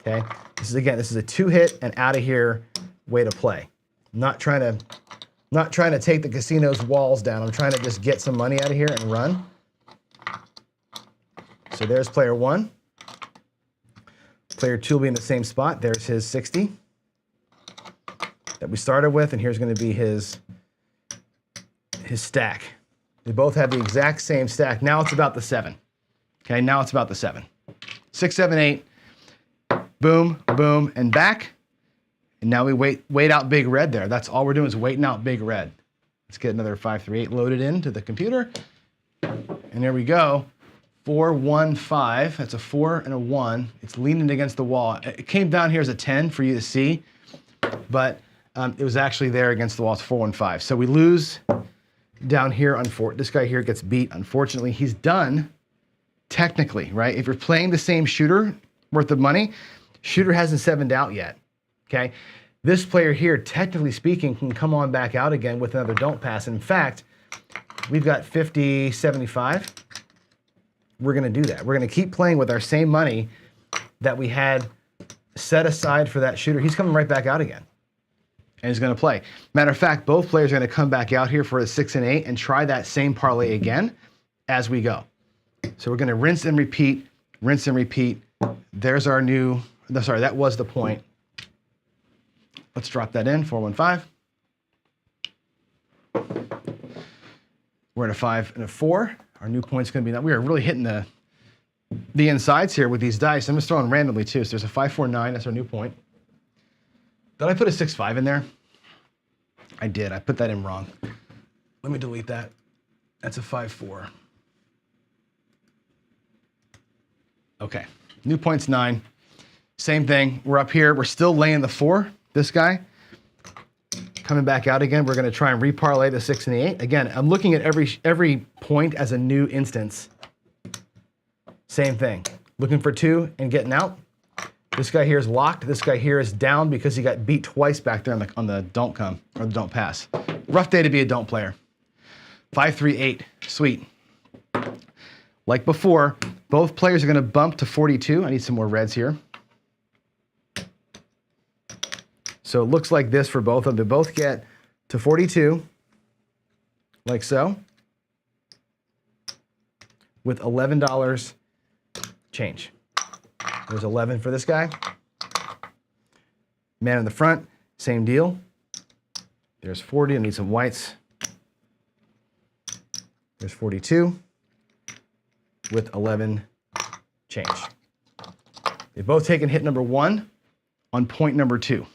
Okay. This is a 2-hit and out of here way to play. I'm not trying to take the casino's walls down. I'm trying to just get some money out of here and run. So there's player 1. Player 2 will be in the same spot. There's his 60 that we started with, and here's going to be his stack. They both have the exact same stack. Now it's about the 7. Okay, now it's about the 7. 6, 7, 8. Boom, boom, and back. And now we wait out big red there. That's all we're doing is waiting out big red. Let's get another 5-3-8 loaded into the computer. And there we go. 4, 1, 5. That's a 4 and a 1. It's leaning against the wall. It came down here as a 10 for you to see, but it was actually there against the wall. It's 4, 1, 5. So we lose down here. This guy here gets beat. Unfortunately, he's done technically, right? If you're playing the same shooter worth of money, shooter hasn't 7'd out yet. Okay. This player here, technically speaking, can come on back out again with another don't pass. In fact, we've got 50, 75. We're going to do that. We're going to keep playing with our same money that we had set aside for that shooter. He's coming right back out again. And he's going to play. Matter of fact, both players are going to come back out here for a 6 and 8 and try that same parlay again as we go. So we're going to rinse and repeat, rinse and repeat. There's our new, sorry, that was the point. Let's drop that in, 4, 1, 5. We're at a 5 and a 4. Our new point's going to be, we are really hitting the insides here with these dice. I'm just throwing randomly too. So there's a 5, 4, 9. That's our new point. Did I put a 6, 5 in there? I did. I put that in wrong. Let me delete that. That's a 5, 4. Okay. New point's 9. Same thing. We're up here. We're still laying the 4. This guy coming back out again. We're going to try and reparlay the 6 and the 8. Again, I'm looking at every point as a new instance. Same thing. Looking for 2 and getting out. This guy here is locked. This guy here is down because he got beat twice back there on the don't come or the don't pass. Rough day to be a don't player. 5, 3, 8. Sweet. Like before, both players are going to bump to 42. I need some more reds here. So it looks like this for both of them. They both get to 42, like so, with $11 change. There's 11 for this guy. Man in the front, same deal. There's 40. I need some whites. There's 42 with 11 change. They've both taken hit number 1 on point number 2.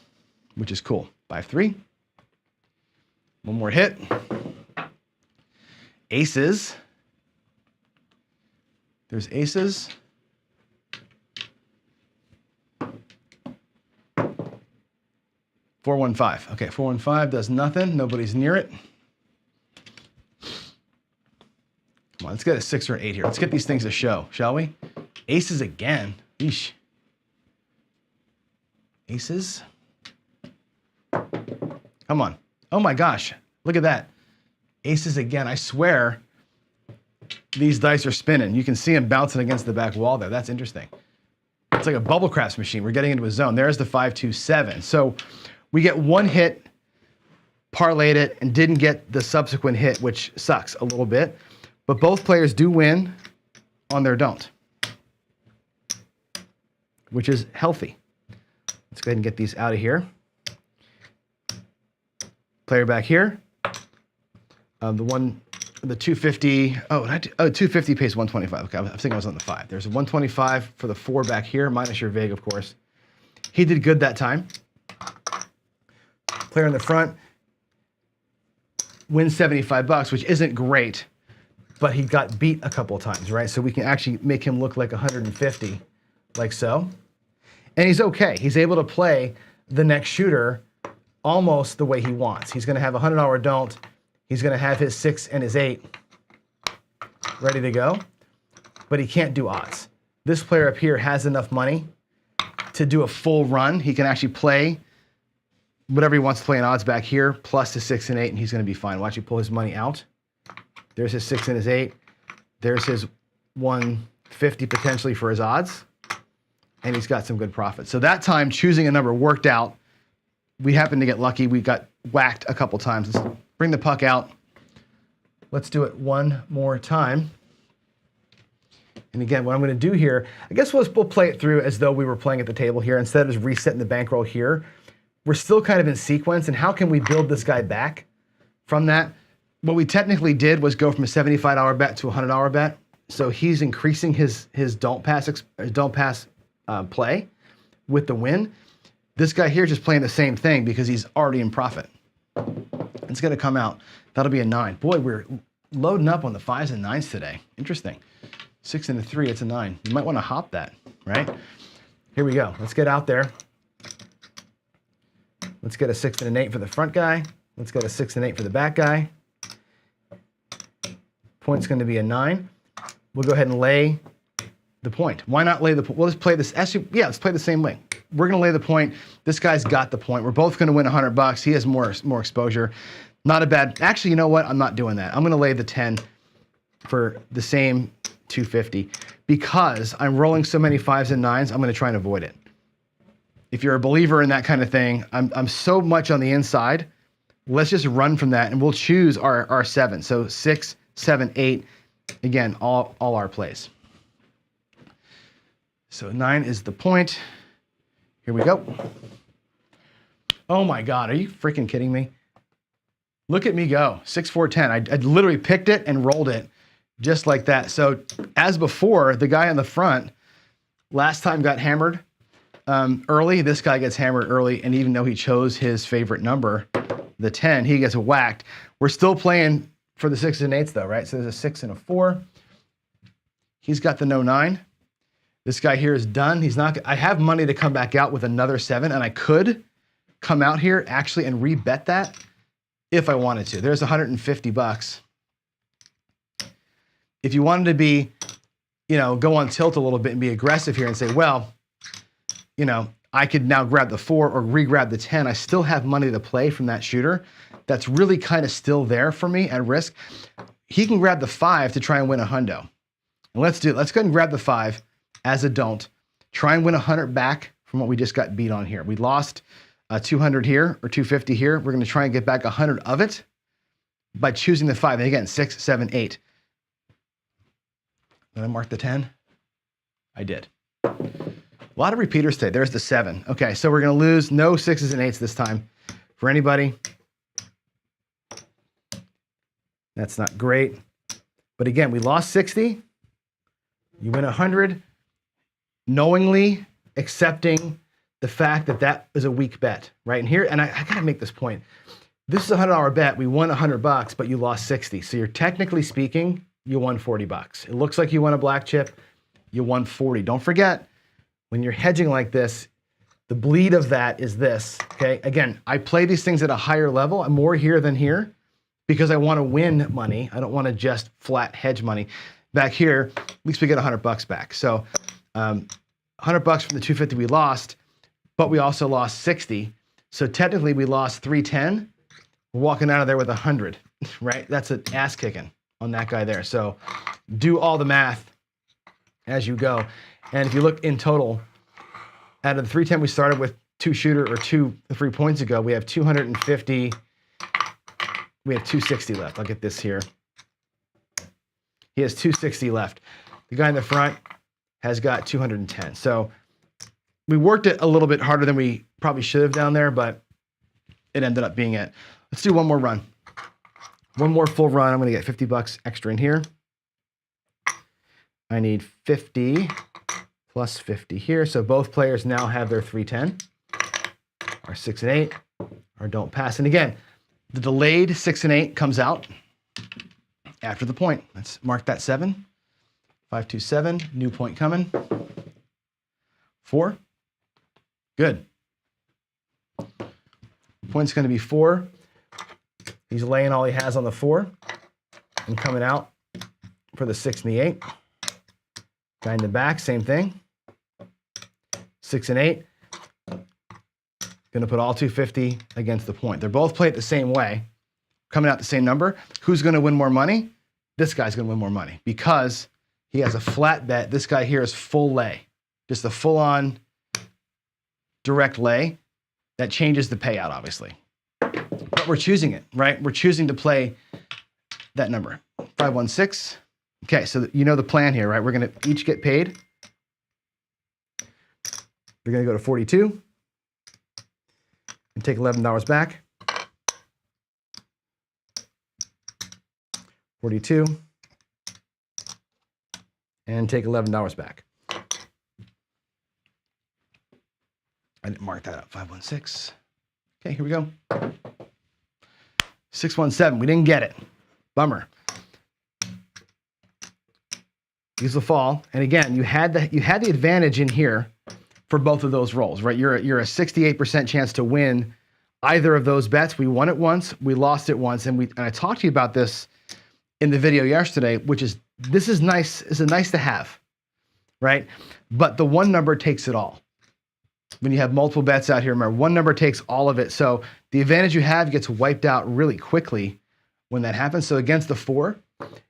Which is cool. 5, 3. One more hit. Aces. There's aces. 4, 1, 5. Okay, 4, 1, 5 does nothing. Nobody's near it. Come on, let's get a 6 or an 8 here. Let's get these things to show, shall we? Aces again. Yeesh. Aces. Come on. Oh my gosh. Look at that. Aces again. I swear these dice are spinning. You can see them bouncing against the back wall there. That's interesting. It's like a bubble craps machine. We're getting into a zone. There's the 5, 2, 7. So we get one hit, parlayed it, and didn't get the subsequent hit, which sucks a little bit. But both players do win on their don't, which is healthy. Let's go ahead and get these out of here. Player back here. The 250. Oh, 250 pays 125. Okay, I think I was on the 5. There's a 125 for the 4 back here, minus your vig, of course. He did good that time. Player in the front wins 75 bucks, which isn't great, but he got beat a couple of times, right? So we can actually make him look like 150, like so. And he's okay. He's able to play the next shooter almost the way he wants. He's going to have a $100 don't. He's going to have his 6 and his 8 ready to go, but he can't do odds. This player up here has enough money to do a full run. He can actually play whatever he wants to play in odds back here, plus his 6 and 8, and he's going to be fine. Watch you pull his money out. There's his 6 and his 8. There's his 150 potentially for his odds, and he's got some good profit. So that time, choosing a number worked out. We happened to get lucky. We got whacked a couple times. Let's bring the puck out. Let's do it one more time. And again, what I'm going to do here, I guess we'll play it through as though we were playing at the table here. Instead of just resetting the bankroll here, we're still kind of in sequence. And how can we build this guy back from that? What we technically did was go from a $75 bet to a $100 bet. So he's increasing his don't pass play with the win. This guy here is just playing the same thing because he's already in profit. It's going to come out. That'll be a 9. Boy, we're loading up on the 5s and 9s today. Interesting. 6 and a 3, it's a 9. You might want to hop that, right? Here we go. Let's get out there. Let's get a 6 and an 8 for the front guy. Let's get a 6 and 8 for the back guy. Point's going to be a 9. We'll go ahead and lay the point. Why not lay the point? We'll just play this. Actually, yeah, let's play the same way. We're going to lay the point. This guy's got the point. We're both going to win 100 bucks. He has more exposure. Not a bad. Actually, you know what? I'm not doing that. I'm going to lay the 10 for the same 250 because I'm rolling so many 5s and 9s. I'm going to try and avoid it. If you're a believer in that kind of thing, I'm so much on the inside. Let's just run from that, and we'll choose our 7. So 6, 7, 8. Again, all our plays. So 9 is the point. Here we go. Oh my God, are you freaking kidding me? Look at me go, 6, 4, 10. I literally picked it and rolled it just like that. So as before, the guy on the front last time got hammered early. This guy gets hammered early, and even though he chose his favorite number, the 10, he gets whacked. We're still playing for the 6s and 8s though, right? So there's a 6 and a 4. He's got the no 9. This guy here is done. He's not. I have money to come back out with another 7, and I could come out here actually and rebet that if I wanted to. There's 150 bucks. If you wanted to be, go on tilt a little bit and be aggressive here and say, well, I could now grab the 4 or re-grab the 10. I still have money to play from that shooter. That's really kind of still there for me at risk. He can grab the 5 to try and win a hundo. And let's do it. Let's go ahead and grab the 5 as a don't. Try and win 100 back from what we just got beat on here. We lost 200 here or 250 here. We're going to try and get back 100 of it by choosing the 5. And again, 6, 7, 8. Did I mark the 10? I did. A lot of repeaters today. There's the 7. Okay, so we're going to lose no 6s and 8s this time for anybody. That's not great. But again, we lost 60. You win 100, knowingly accepting the fact that that is a weak bet, right? And here, and I got to make this point. This is a $100 bet. We won 100 bucks, but you lost 60. So you're technically speaking, you won 40 bucks. It looks like you won a black chip. You won 40. Don't forget, when you're hedging like this, the bleed of that is this, okay? Again, I play these things at a higher level. I'm more here than here because I want to win money. I don't want to just flat hedge money. Back here, at least we get 100 bucks back. So 100 bucks from the 250 we lost, but we also lost 60. So technically we lost 310. We're walking out of there with 100, right? That's an ass kicking on that guy there. So do all the math as you go. And if you look in total, out of the 310 we started with 2 shooter or 3 points ago, we have 250, we have 260 left. I'll get this here. He has 260 left. The guy in the front has got 210. So we worked it a little bit harder than we probably should have down there, but it ended up being it. Let's do one more run. One more full run. I'm going to get 50 bucks extra in here. I need 50 plus 50 here. So both players now have their 310. Our 6 and 8, our don't pass. And again, the delayed 6 and 8 comes out after the point. Let's mark that 7. 5, 2, 7. New point coming. 4. Good. Point's going to be 4. He's laying all he has on the 4 and coming out for the 6 and the 8. Guy in the back, same thing. 6 and 8. Going to put all 250 against the point. They're both played the same way, coming out the same number. Who's going to win more money? This guy's going to win more money because he has a flat bet. This guy here is full lay, just a full-on direct lay. That changes the payout, obviously. But we're choosing it, right? We're choosing to play that number, 516. Okay, so you know the plan here, right? We're going to each get paid. We're going to go to 42 and take $11 back. 42 and take $11 back. I didn't mark that up, 516. Okay, here we go. 617, we didn't get it. Bummer. These will fall. And again, you had the advantage in here for both of those rolls, right? You're a 68% chance to win either of those bets. We won it once, we lost it once, and I talked to you about this in the video yesterday, which is this is nice. It's a nice to have, right? But the one number takes it all. When you have multiple bets out here, remember, one number takes all of it. So the advantage you have gets wiped out really quickly when that happens. So against the 4,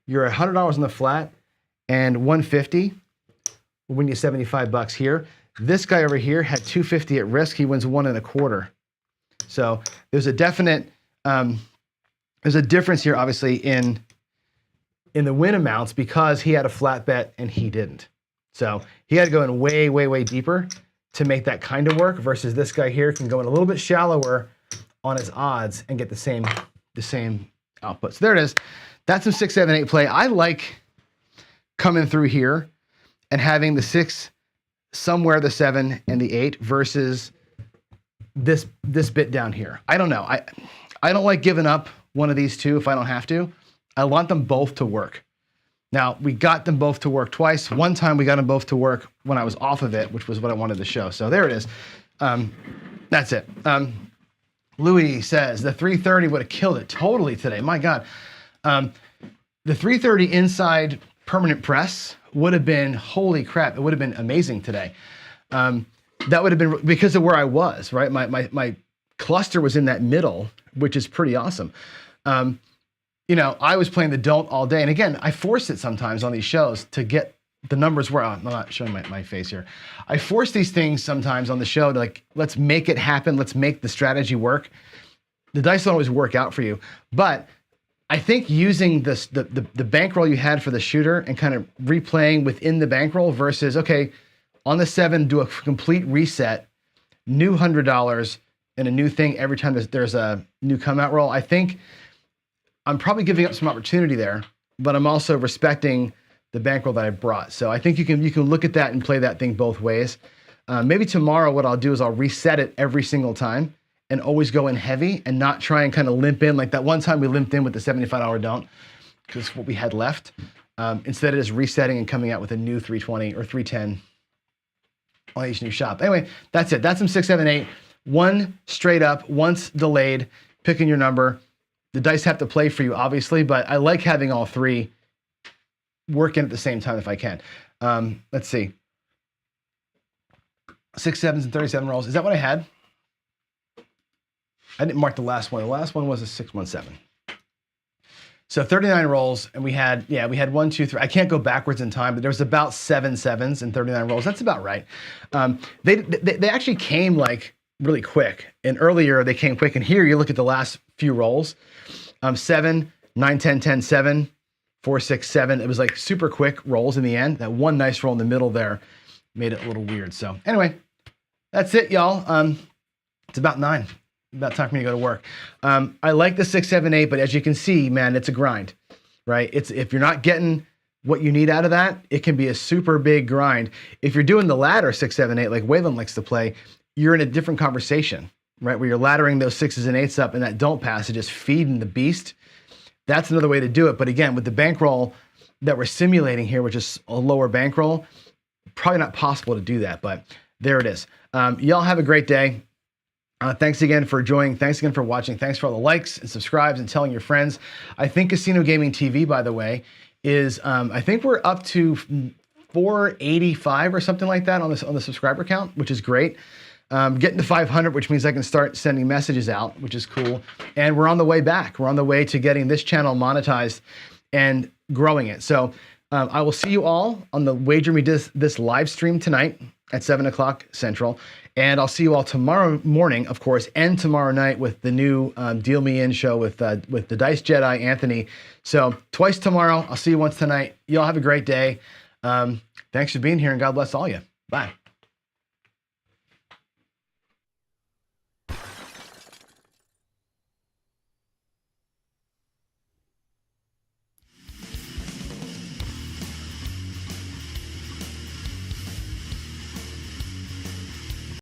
you're $100 on the flat and 150 will win you 75 bucks here. This guy over here had 250 at risk. He wins 1 1/4. So there's a definite, there's a difference here, obviously, in the win amounts because he had a flat bet and he didn't. So he had to go in way, way, way deeper to make that kind of work versus this guy here can go in a little bit shallower on his odds and get the same output. So there it is. That's some 6, 7, 8 play. I like coming through here and having the 6 somewhere, the 7 and the 8 versus this bit down here. I don't know. I don't like giving up one of these two if I don't have to. I want them both to work. Now, we got them both to work twice. One time we got them both to work when I was off of it, which was what I wanted to show. So there it is. That's it. Louis says the 330 would have killed it totally today. My God. The 330 inside permanent press would have been, holy crap, it would have been amazing today. That would have been because of where I was, right? My cluster was in that middle, which is pretty awesome. You know, I was playing the don't all day. And again, I force it sometimes on these shows to get the numbers where I'm not showing my face here. I force these things sometimes on the show to like, let's make it happen. Let's make the strategy work. The dice don't always work out for you. But I think using this, the bankroll you had for the shooter and kind of replaying within the bankroll versus, okay, on the 7, do a complete reset, new $100 and a new thing every time there's a new come out roll. I think I'm probably giving up some opportunity there, but I'm also respecting the bankroll that I brought. So I think you can look at that and play that thing both ways. Maybe tomorrow what I'll do is I'll reset it every single time and always go in heavy and not try and kind of limp in. Like that one time we limped in with the $75 don't, because what we had left. Instead of just resetting and coming out with a new 320 or 310 on each new shop. Anyway, that's it. That's some 6, 7, 8. One straight up, once delayed, picking your number. The dice have to play for you, obviously, but I like having all 3 working at the same time if I can. Let's see. 6 7s and 37 rolls. Is that what I had? I didn't mark the last one. The last one was a 617. So 39 rolls, and we had 1, 2, 3. I can't go backwards in time, but there was about 7 7s and 39 rolls. That's about right. They actually came like really quick, and earlier they came quick. And here you look at the last few rolls. 7, 9, 10, 10, 7, 4, 6, 7. It was like super quick rolls in the end. That one nice roll in the middle there made it a little weird. So anyway, that's it, y'all. It's about 9. about time for me to go to work. I like the 6, 7, 8, but as you can see, man, it's a grind, right? If you're not getting what you need out of that, it can be a super big grind. If you're doing the ladder 6, 7, 8, like Waylon likes to play, you're in a different conversation, right? Where you're laddering those 6s and 8s up, and that don't pass, it just feeding the beast. That's another way to do it. But again, with the bankroll that we're simulating here, which is a lower bankroll, probably not possible to do that, but there it is. Y'all have a great day. Thanks again for joining. Thanks again for watching. Thanks for all the likes and subscribes and telling your friends. I think Casino Gaming TV, by the way, is, I think we're up to 485 or something like that on the subscriber count, which is great. Getting to 500, which means I can start sending messages out, which is cool. And we're on the way back. We're on the way to getting this channel monetized and growing it. So I will see you all on the Wager Me this live stream tonight at 7 o'clock Central. And I'll see you all tomorrow morning, of course, and tomorrow night with the new Deal Me In show with the Dice Jedi, Anthony. So twice tomorrow. I'll see you once tonight. Y'all have a great day. Thanks for being here, and God bless all you. Bye.